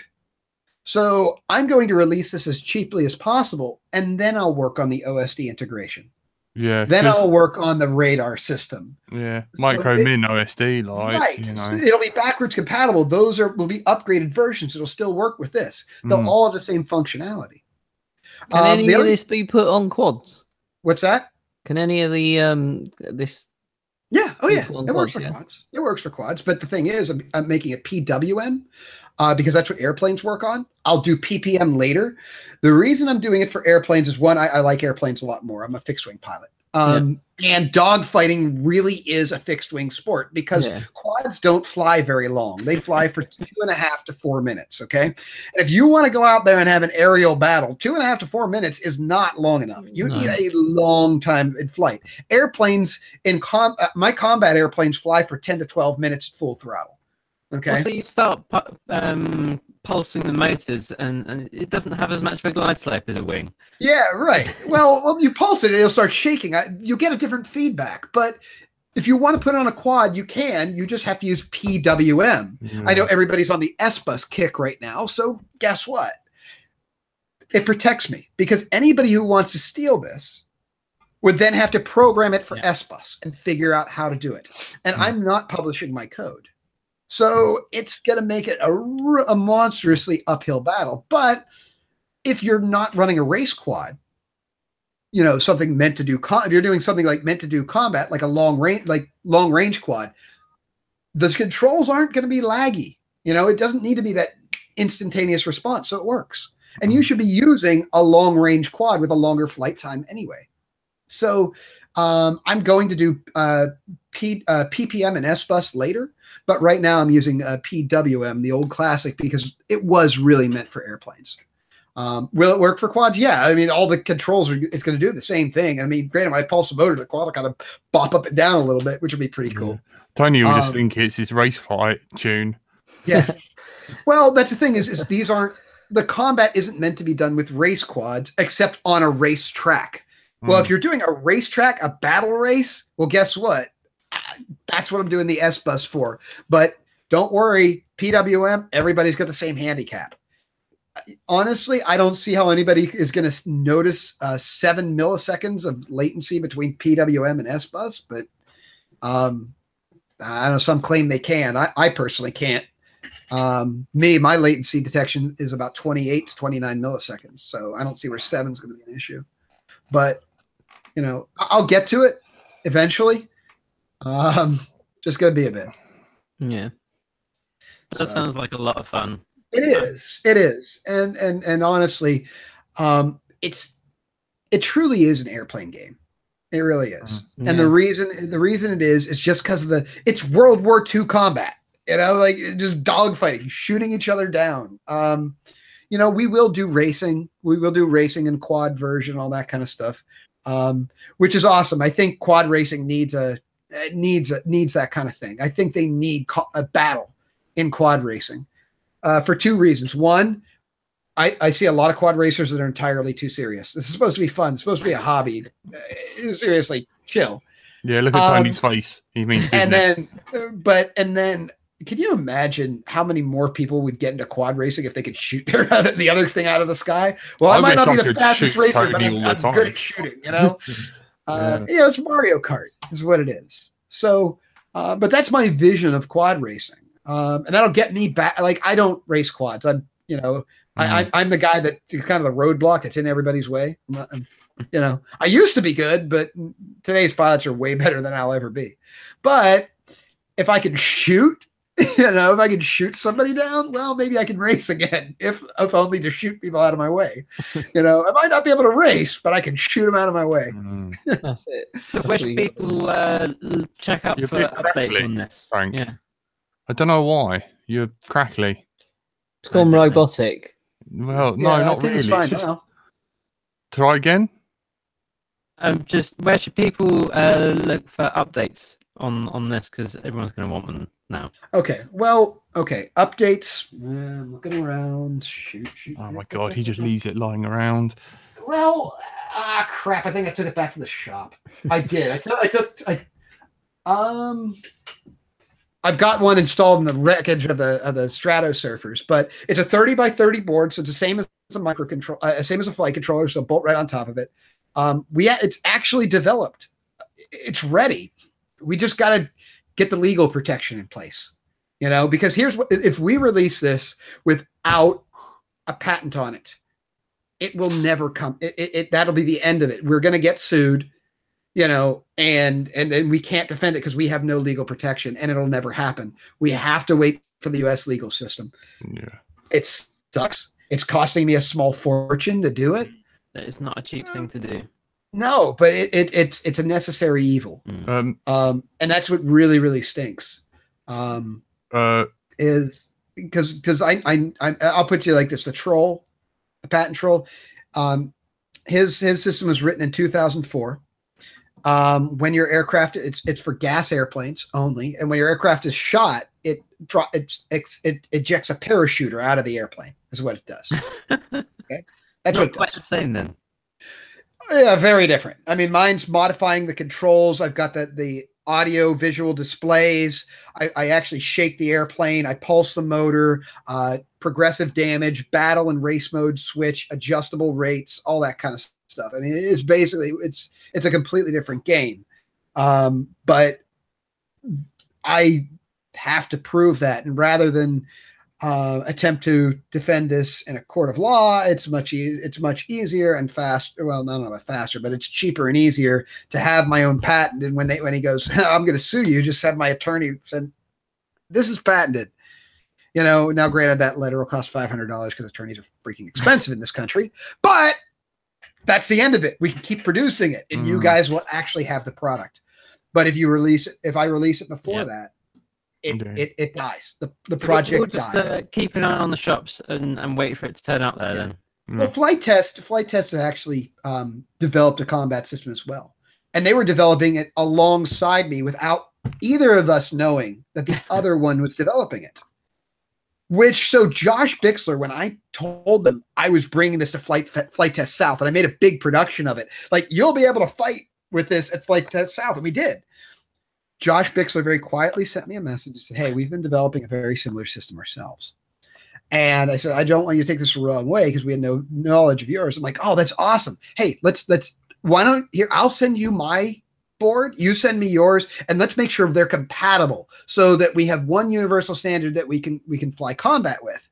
So I'm going to release this as cheaply as possible, and then I'll work on the OSD integration.
Yeah.
Then I'll work on the radar system.
Yeah. Micro min OSD,
right. It'll be backwards compatible. Those will be upgraded versions. It'll still work with this. They'll all have the same functionality.
Can any of this be put on quads?
What's that?
Can any of the this?
Yeah. Oh yeah. It works for quads. It works for quads. But the thing is, I'm making it PWM. Because that's what airplanes work on. I'll do PPM later. The reason I'm doing it for airplanes is one, I like airplanes a lot more. I'm a fixed wing pilot. And dogfighting really is a fixed wing sport because quads don't fly very long. They fly for 2.5 to 4 minutes. Okay. And if you want to go out there and have an aerial battle, 2.5 to 4 minutes is not long enough. You need a long time in flight. Airplanes my combat airplanes fly for 10 to 12 minutes at full throttle. Okay.
Well, so you start pulsing the motors, and it doesn't have as much of a glide slope as a wing.
Yeah, right. Well, you pulse it, it'll start shaking. You get a different feedback. But if you want to put it on a quad, you can. You just have to use PWM. I know everybody's on the S-Bus kick right now. So guess what? It protects me because anybody who wants to steal this would then have to program it for S-Bus and figure out how to do it. And I'm not publishing my code. So it's going to make it a monstrously uphill battle. But if you're not running a race quad, something meant to do, if you're doing something like meant to do combat, like a long range quad, the controls aren't going to be laggy. It doesn't need to be that instantaneous response. So it works. And you should be using a long range quad with a longer flight time anyway. So I'm going to do PPM and S-Bus later. But right now I'm using PWM, the old classic, because it was really meant for airplanes. Will it work for quads? Yeah. I mean, all the controls it's going to do the same thing. I mean, granted, when I pulse the motor, the quad will kind of bop up and down a little bit, which would be pretty cool.
Tony will just think it's his race fight tune.
Yeah. Well, that's the thing is these aren't, the combat isn't meant to be done with race quads except on a race track. Well, if you're doing a racetrack, a battle race, well, guess what? That's what I'm doing the S-Bus for. But don't worry, PWM, everybody's got the same handicap. Honestly, I don't see how anybody is going to notice 7 milliseconds of latency between PWM and S-Bus, but I know some claim they can. I personally can't. My latency detection is about 28 to 29 milliseconds, so I don't see where 7 is going to be an issue. But, I'll get to it eventually. Just going to be a bit.
Yeah. That sounds like a lot of fun.
It is, and honestly, it truly is an airplane game. It really is,
Yeah.
and the reason it is just because of it's World War II combat. You know, like just dogfighting, shooting each other down. You know, we will do racing. We will do racing and quad version, all that kind of stuff, which is awesome. I think quad racing needs that kind of thing. I think they need a battle in quad racing for two reasons. One, I see a lot of quad racers that are entirely too serious. This is supposed to be fun. It's supposed to be a hobby. Seriously, chill.
Yeah, look at Tony's face. He means business.
And then, can you imagine how many more people would get into quad racing if they could shoot the other thing out of the sky? Well, I might not be the fastest racer, but I'm good at shooting. You know, it's Mario Kart is what it is. So, but that's my vision of quad racing, and that'll get me back. Like, I don't race quads. I'm the guy that kind of the roadblock that's in everybody's way. I used to be good, but today's pilots are way better than I'll ever be. But if I can shoot, if I can shoot somebody down, well, maybe I can race again, if only to shoot people out of my way. I might not be able to race, but I can shoot them out of my way.
That's it.
So where should people check out for updates on this?
Frank.
Yeah.
I don't know why. You're crackly.
It's gone robotic.
Well, no, not really. It's fine now. Try again.
Just where should people look for updates on this? Because everyone's going to want them now.
Okay. Well, updates. I'm looking around. Shoot.
Oh my God, he just leaves it lying around.
Well, crap. I think I took it back to the shop. I did. I've got one installed in the wreckage of the Strato Surfers, but it's a 30 by 30 board, so it's the same as a microcontroller, same as a flight controller, so bolt right on top of it. It's actually developed. It's ready. We just got to get the legal protection in place, because here's what: if we release this without a patent on it, it will never come. That'll be the end of it. We're going to get sued. And then we can't defend it because we have no legal protection, and it'll never happen. We have to wait for the U.S. legal system.
Yeah,
it sucks. It's costing me a small fortune to do it.
That is not a cheap thing to do.
No, but it's a necessary evil. And that's what really, really stinks. Is because I'll put you like this: the patent troll. His system was written in 2004. When your aircraft, it's for gas airplanes only, and when your aircraft is shot, it ejects a parachuter out of the airplane. Is what it does. Okay, that's what it does.
Quite the same then.
Yeah, very different. I mean, mine's modifying the controls. I've got the audio visual displays. I actually shake the airplane. I pulse the motor. Progressive damage, battle and race mode switch, adjustable rates, all that kind of stuff. I mean, it's basically it's a completely different game. But I have to prove that, and rather than attempt to defend this in a court of law, it's much easier and faster. Well, not faster, but it's cheaper and easier to have my own patent. And when he goes, I'm going to sue you, just have my attorney said, this is patented. Now granted, that letter will cost $500 because attorneys are freaking expensive in this country, but that's the end of it. We can keep producing it, and you guys will actually have the product. But if I release it before that, it dies. The project dies.
Just keep an eye on the shops and wait for it to turn up there then.
Well, Flight Test has actually developed a combat system as well. And they were developing it alongside me without either of us knowing that the other one was developing it. So Josh Bixler, when I told them I was bringing this to Flight Test South, and I made a big production of it, like, you'll be able to fight with this at Flight Test South, and we did. Josh Bixler very quietly sent me a message and said, hey, we've been developing a very similar system ourselves. And I said, I don't want you to take this the wrong way because we had no knowledge of yours. I'm like, oh, that's awesome. Hey, I'll send you my board, you send me yours, and let's make sure they're compatible so that we have one universal standard that we can fly combat with.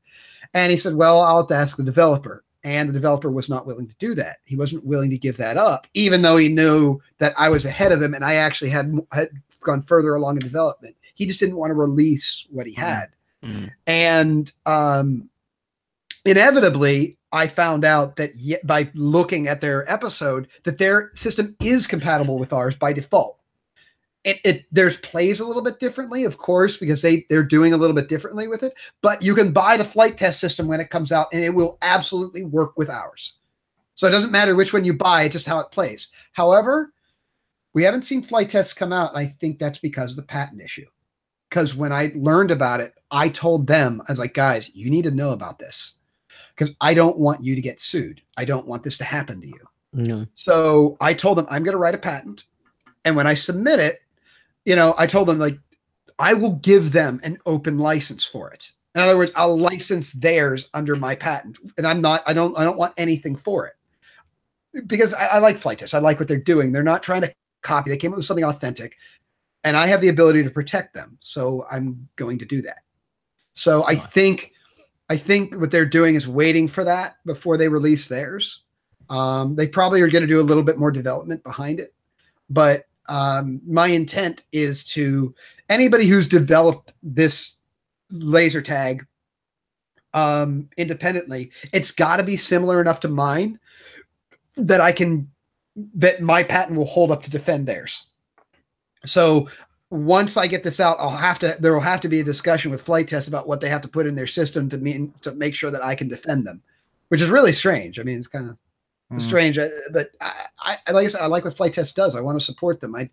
And he said, well, I'll have to ask the developer. And the developer was not willing to do that. He wasn't willing to give that up, even though he knew that I was ahead of him and I actually had gone further along in development. He just didn't want to release what he had. And inevitably, I found out that by looking at their episode, that their system is compatible with ours by default. Theirs plays a little bit differently, of course, because they're doing a little bit differently with it. But you can buy the flight test system when it comes out, and it will absolutely work with ours. So it doesn't matter which one you buy, just how it plays. However, we haven't seen flight tests come out, and I think that's because of the patent issue. Because when I learned about it, I told them, I was like, guys, you need to know about this. Because I don't want you to get sued. I don't want this to happen to you.
No.
So I told them I'm going to write a patent. And when I submit it, you know, I told them, like, I will give them an open license for it. In other words, I'll license theirs under my patent. And I don't want anything for it. Because I like flight tests. I like what they're doing. They're not trying to copy. They came up with something authentic. And I have the ability to protect them. So I'm going to do that. So I think what they're doing is waiting for that before they release theirs. They probably are going to do a little bit more development behind it. But my intent is to anybody who's developed this laser tag independently, it's got to be similar enough to mine that my patent will hold up to defend theirs. So once I get this out, there will have to be a discussion with flight tests about what they have to put in their system to make sure that I can defend them, which is really strange. I mean, it's kind of strange, but like I said, I like what flight test does. I want to support them. I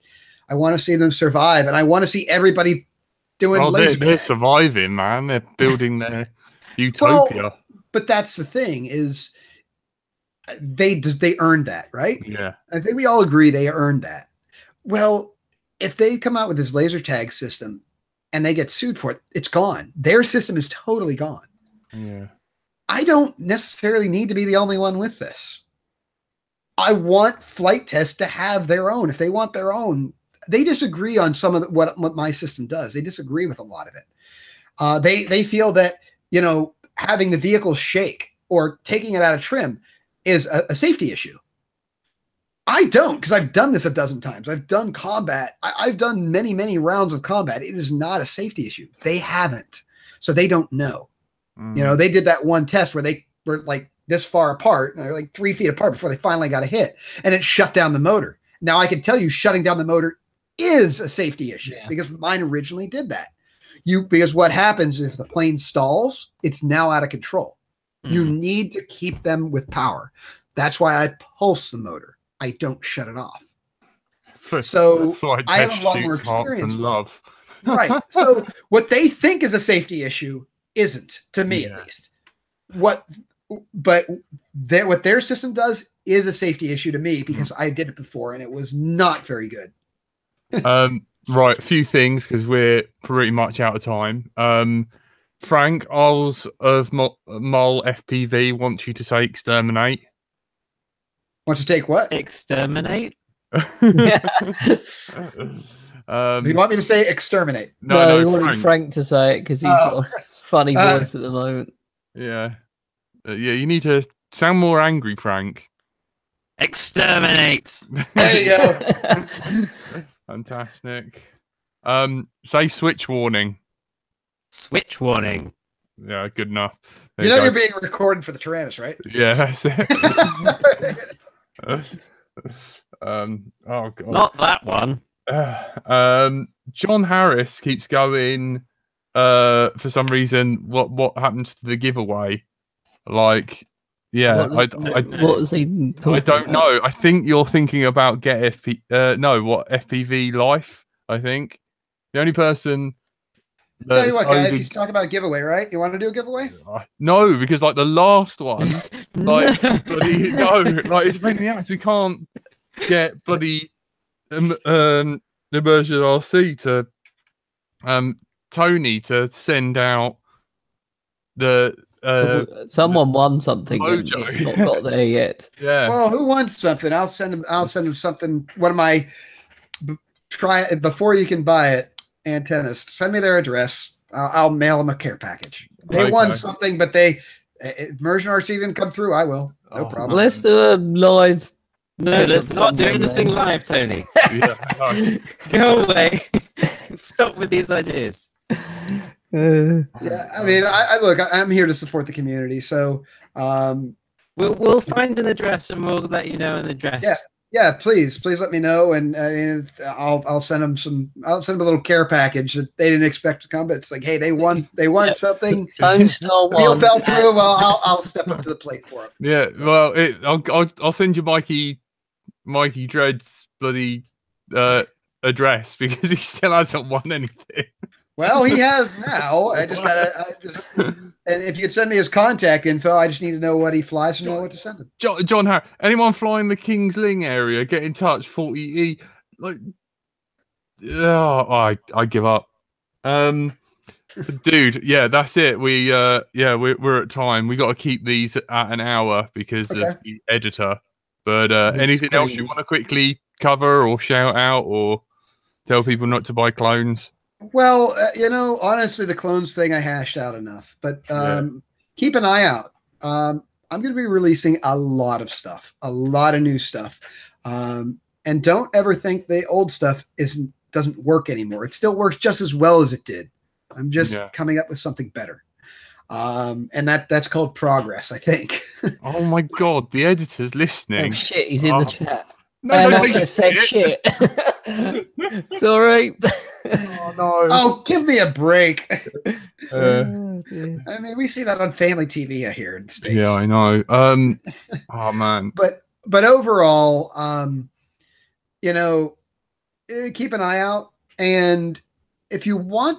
want to see them survive, and I want to see everybody doing laser.
They're surviving, man. They're building their utopia.
Well, but that's the thing is they earned that, right?
Yeah.
I think we all agree they earned that. Well, if they come out with this laser tag system and they get sued for it, it's gone. Their system is totally gone.
Yeah. I
don't necessarily need to be the only one with this. I want flight tests to have their own. If they want their own, they disagree on some of what my system does. They disagree with a lot of it. They feel that, you know, having the vehicle shake or taking it out of trim is a safety issue. I don't, because I've done this a dozen times. I've done combat. I've done many, many rounds of combat. It is not a safety issue. They haven't. So they don't know. You know, they did that one test where they were like this far apart. They're like 3 feet apart before they finally got a hit. And it shut down the motor. Now I can tell you shutting down the motor is a safety issue because mine originally did that. Because what happens if the plane stalls, it's now out of control. You need to keep them with power. That's why I pulse the motor. I don't shut it off. So I have a lot more experience.
And love.
Right. So what they think is a safety issue isn't, to me at least. What their system does is a safety issue to me because I did it before and it was not very good.
Right, a few things because we're pretty much out of time. Frank Isles of Mole FPV wants you to say exterminate.
Wants to take what?
Exterminate?
You want me to say exterminate?
No, he wanted Frank to say it because he's got a funny voice at the moment.
Yeah. You need to sound more angry, Frank.
Exterminate!
There you go.
Fantastic. Say switch warning.
Switch warning.
Yeah, good enough.
You know you're being recorded for the Tyrannus, right?
Yeah, that's it. Oh god.
Not that one.
John Harris keeps going for some reason what happens to the giveaway? Like
what was he
I don't know. I think you're thinking about FPV Life, I think. The only person
tell you what, guys, he's talking about a giveaway, right? You want to do a giveaway?
No, because like the last one, like bloody no, like it's making the act. We can't get bloody Immersion RC to Tony to send out the
someone won something and it's not got there yet.
Yeah.
Well, who wants something? I'll send him something. One of my try before you can buy it. Antennas. Send me their address. I'll mail them a care package. They won something, but Immersion RC didn't come through. I will. No problem.
Let's do a live.
No, let's not do anything live, Tony. Go away. Stop with these ideas.
Yeah, I mean, I look, I'm here to support the community, so
we'll find an address and we'll let you know an address.
yeah, please let me know, and I mean, I'll send them a little care package that they didn't expect to come, but it's like, hey, they want something.
Tone Star
Deal
1.
fell through. Well, I'll step up to the plate for them.
Yeah, well, I'll send you Mikey Dread's bloody address because he still hasn't won anything.
Well, he has now. I just and if you could send me his contact info, I just need to know what he flies and know what to send him.
John Harry, anyone flying the King's Ling area, get in touch. 40E. Like, I give up. Dude, yeah, that's it. We're at time. We got to keep these at an hour because of the editor. But anything else you want to quickly cover or shout out or tell people not to buy clones?
Well, honestly, the clones thing I hashed out enough, but keep an eye out. I'm going to be releasing a lot of stuff, a lot of new stuff. And don't ever think the old stuff doesn't work anymore. It still works just as well as it did. I'm just coming up with something better. And that's called progress, I think.
Oh my God, the editor's listening.
Oh shit, he's in the chat.
No,
I just said shit. Sorry.
Oh no.
Oh, give me a break.
Oh,
I mean, we see that on family TV here in the States.
Yeah, I know. Oh man.
But overall, keep an eye out. And if you want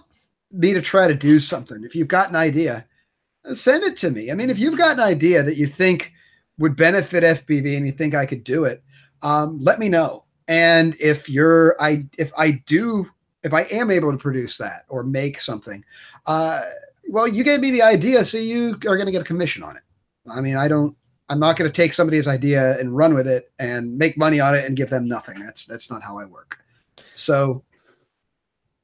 me to try to do something, if you've got an idea, send it to me. I mean, if you've got an idea that you think would benefit FPV and you think I could do it, let me know. And if I am able to produce that or make something, well, you gave me the idea, so you are going to get a commission on it. I mean, I'm not going to take somebody's idea and run with it and make money on it and give them nothing. That's not how I work. So,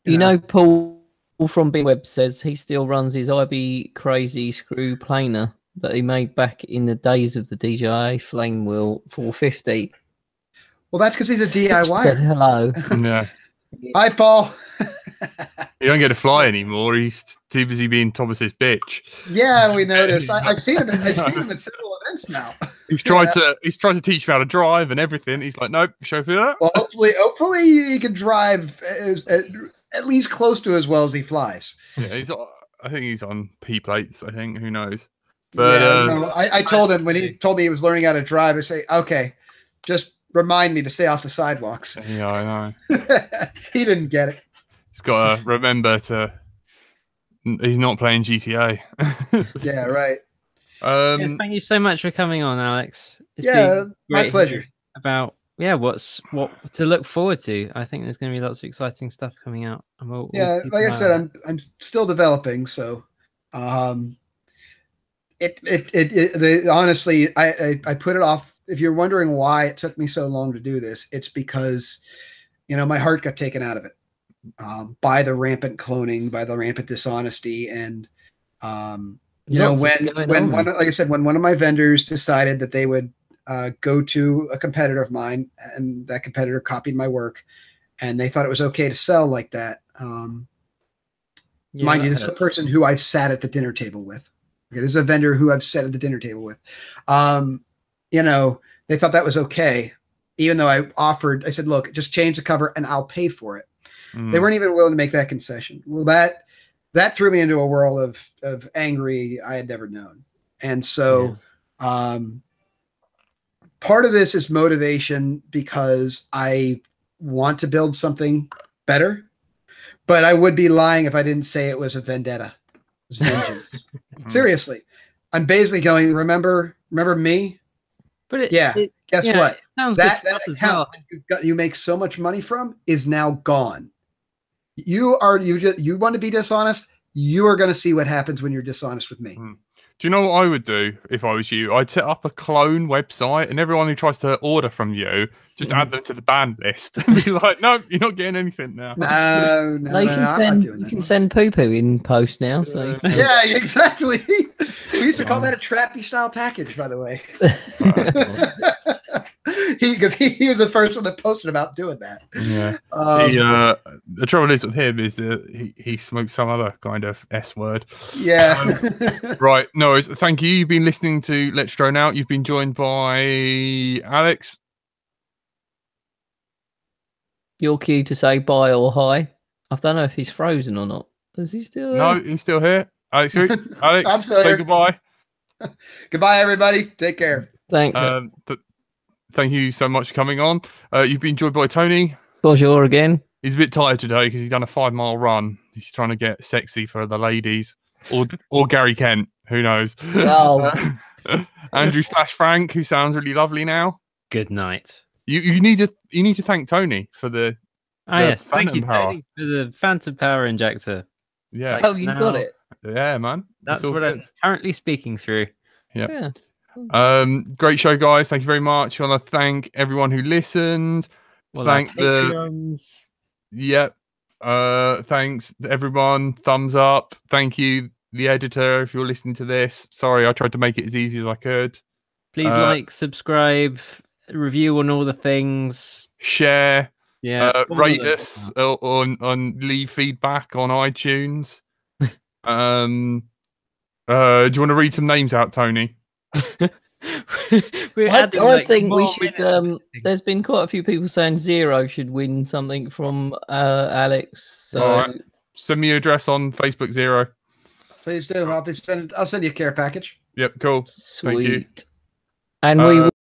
you know, Paul from Big Web says he still runs his IB Crazy Screw planer that he made back in the days of the DJI Flame Wheel 450.
Well, that's because he's a DIY.
Said hello.
Yeah.
Hi, Paul.
He don't get to fly anymore. He's too busy being Thomas's bitch.
Yeah, we noticed. I've seen him. I've seen him at several events now.
He's tried to teach me how to drive and everything. He's like, nope, chauffeur.
Well, hopefully he can drive at least close to as well as he flies.
Yeah, I think he's on P plates. I think, who knows? But
I told him when he told me he was learning how to drive. I say, okay, just remind me to stay off the sidewalks.
Yeah, I know.
He didn't get it.
He's got to remember he's not playing GTA.
Yeah, right.
Thank you so much for coming on, Alex. It's
been my pleasure.
About what to look forward to. I think there's going to be lots of exciting stuff coming out. And we'll
like I said, I'm still developing. So, honestly, I put it off. If you're wondering why it took me so long to do this, it's because, my heart got taken out of it by the rampant cloning, by the rampant dishonesty. And, when like I said, when one of my vendors decided that they would go to a competitor of mine and that competitor copied my work and they thought it was okay to sell like that. Mind you, this is a person who I've sat at the dinner table with. Okay, this is a vendor who I've sat at the dinner table with. They thought that was okay, even though I said, look, just change the cover and I'll pay for it. They weren't even willing to make that concession. Well, that threw me into a world of angry I had never known. And so part of this is motivation because I want to build something better, but I would be lying if I didn't say it was a vendetta. It was vengeance. Seriously. I'm basically going, remember me?
But
guess what?
That
account you make so much money from is now gone. You want to be dishonest? You are going to see what happens when you're dishonest with me.
Do you know what I would do if I was you? I'd set up a clone website and everyone who tries to order from you, just add them to the ban list and be like, no, you're not getting anything now.
No,
you can send poo-poo in post now. So
yeah, exactly. We used to call that a trappy style package, by the way. he was the first one that posted about doing that.
Yeah. The trouble is with him is that he smokes some other kind of S word.
Yeah.
Right. No worries. Thank you. You've been listening to Let's Drone Out. You've been joined by Alex.
Your cue to say bye or hi. I don't know if he's frozen or not. Is he still there?
No, he's still here. Alex, Alex,
I'm still
say
here.
goodbye.
Goodbye, everybody. Take care.
Thanks.
Thank you so much for coming on. You've been joined by Tony.
Bonjour again.
He's a bit tired today because he's done a 5-mile run. He's trying to get sexy for the ladies, or Gary Kent. Who knows?
Oh.
Andrew / Frank, who sounds really lovely now.
Good night.
You need to thank Tony for the
Yes, thank
phantom
you,
power.
Tony, for the phantom power injector.
Yeah.
Like,
Oh, you got it.
Yeah, man.
That's
all
what
good.
I'm currently speaking through.
Yeah.
Great show, guys. Thank you very much. I want to thank everyone who listened.
Well,
Thank the
Patreons.
Yep. Thanks everyone. Thumbs up. Thank you, the editor, if you're listening to this. Sorry, I tried to make it as easy as I could.
Please like, subscribe, review on all the things.
Share.
Yeah.
Rate us on leave feedback on iTunes. Do you want to read some names out, Tony?
I think we should. There's been quite a few people saying Zero should win something from Alex. So
all right. Send me your address on Facebook, Zero.
Please do. I'll send you a care package.
Yep, cool.
Sweet.
Thank you.
And we will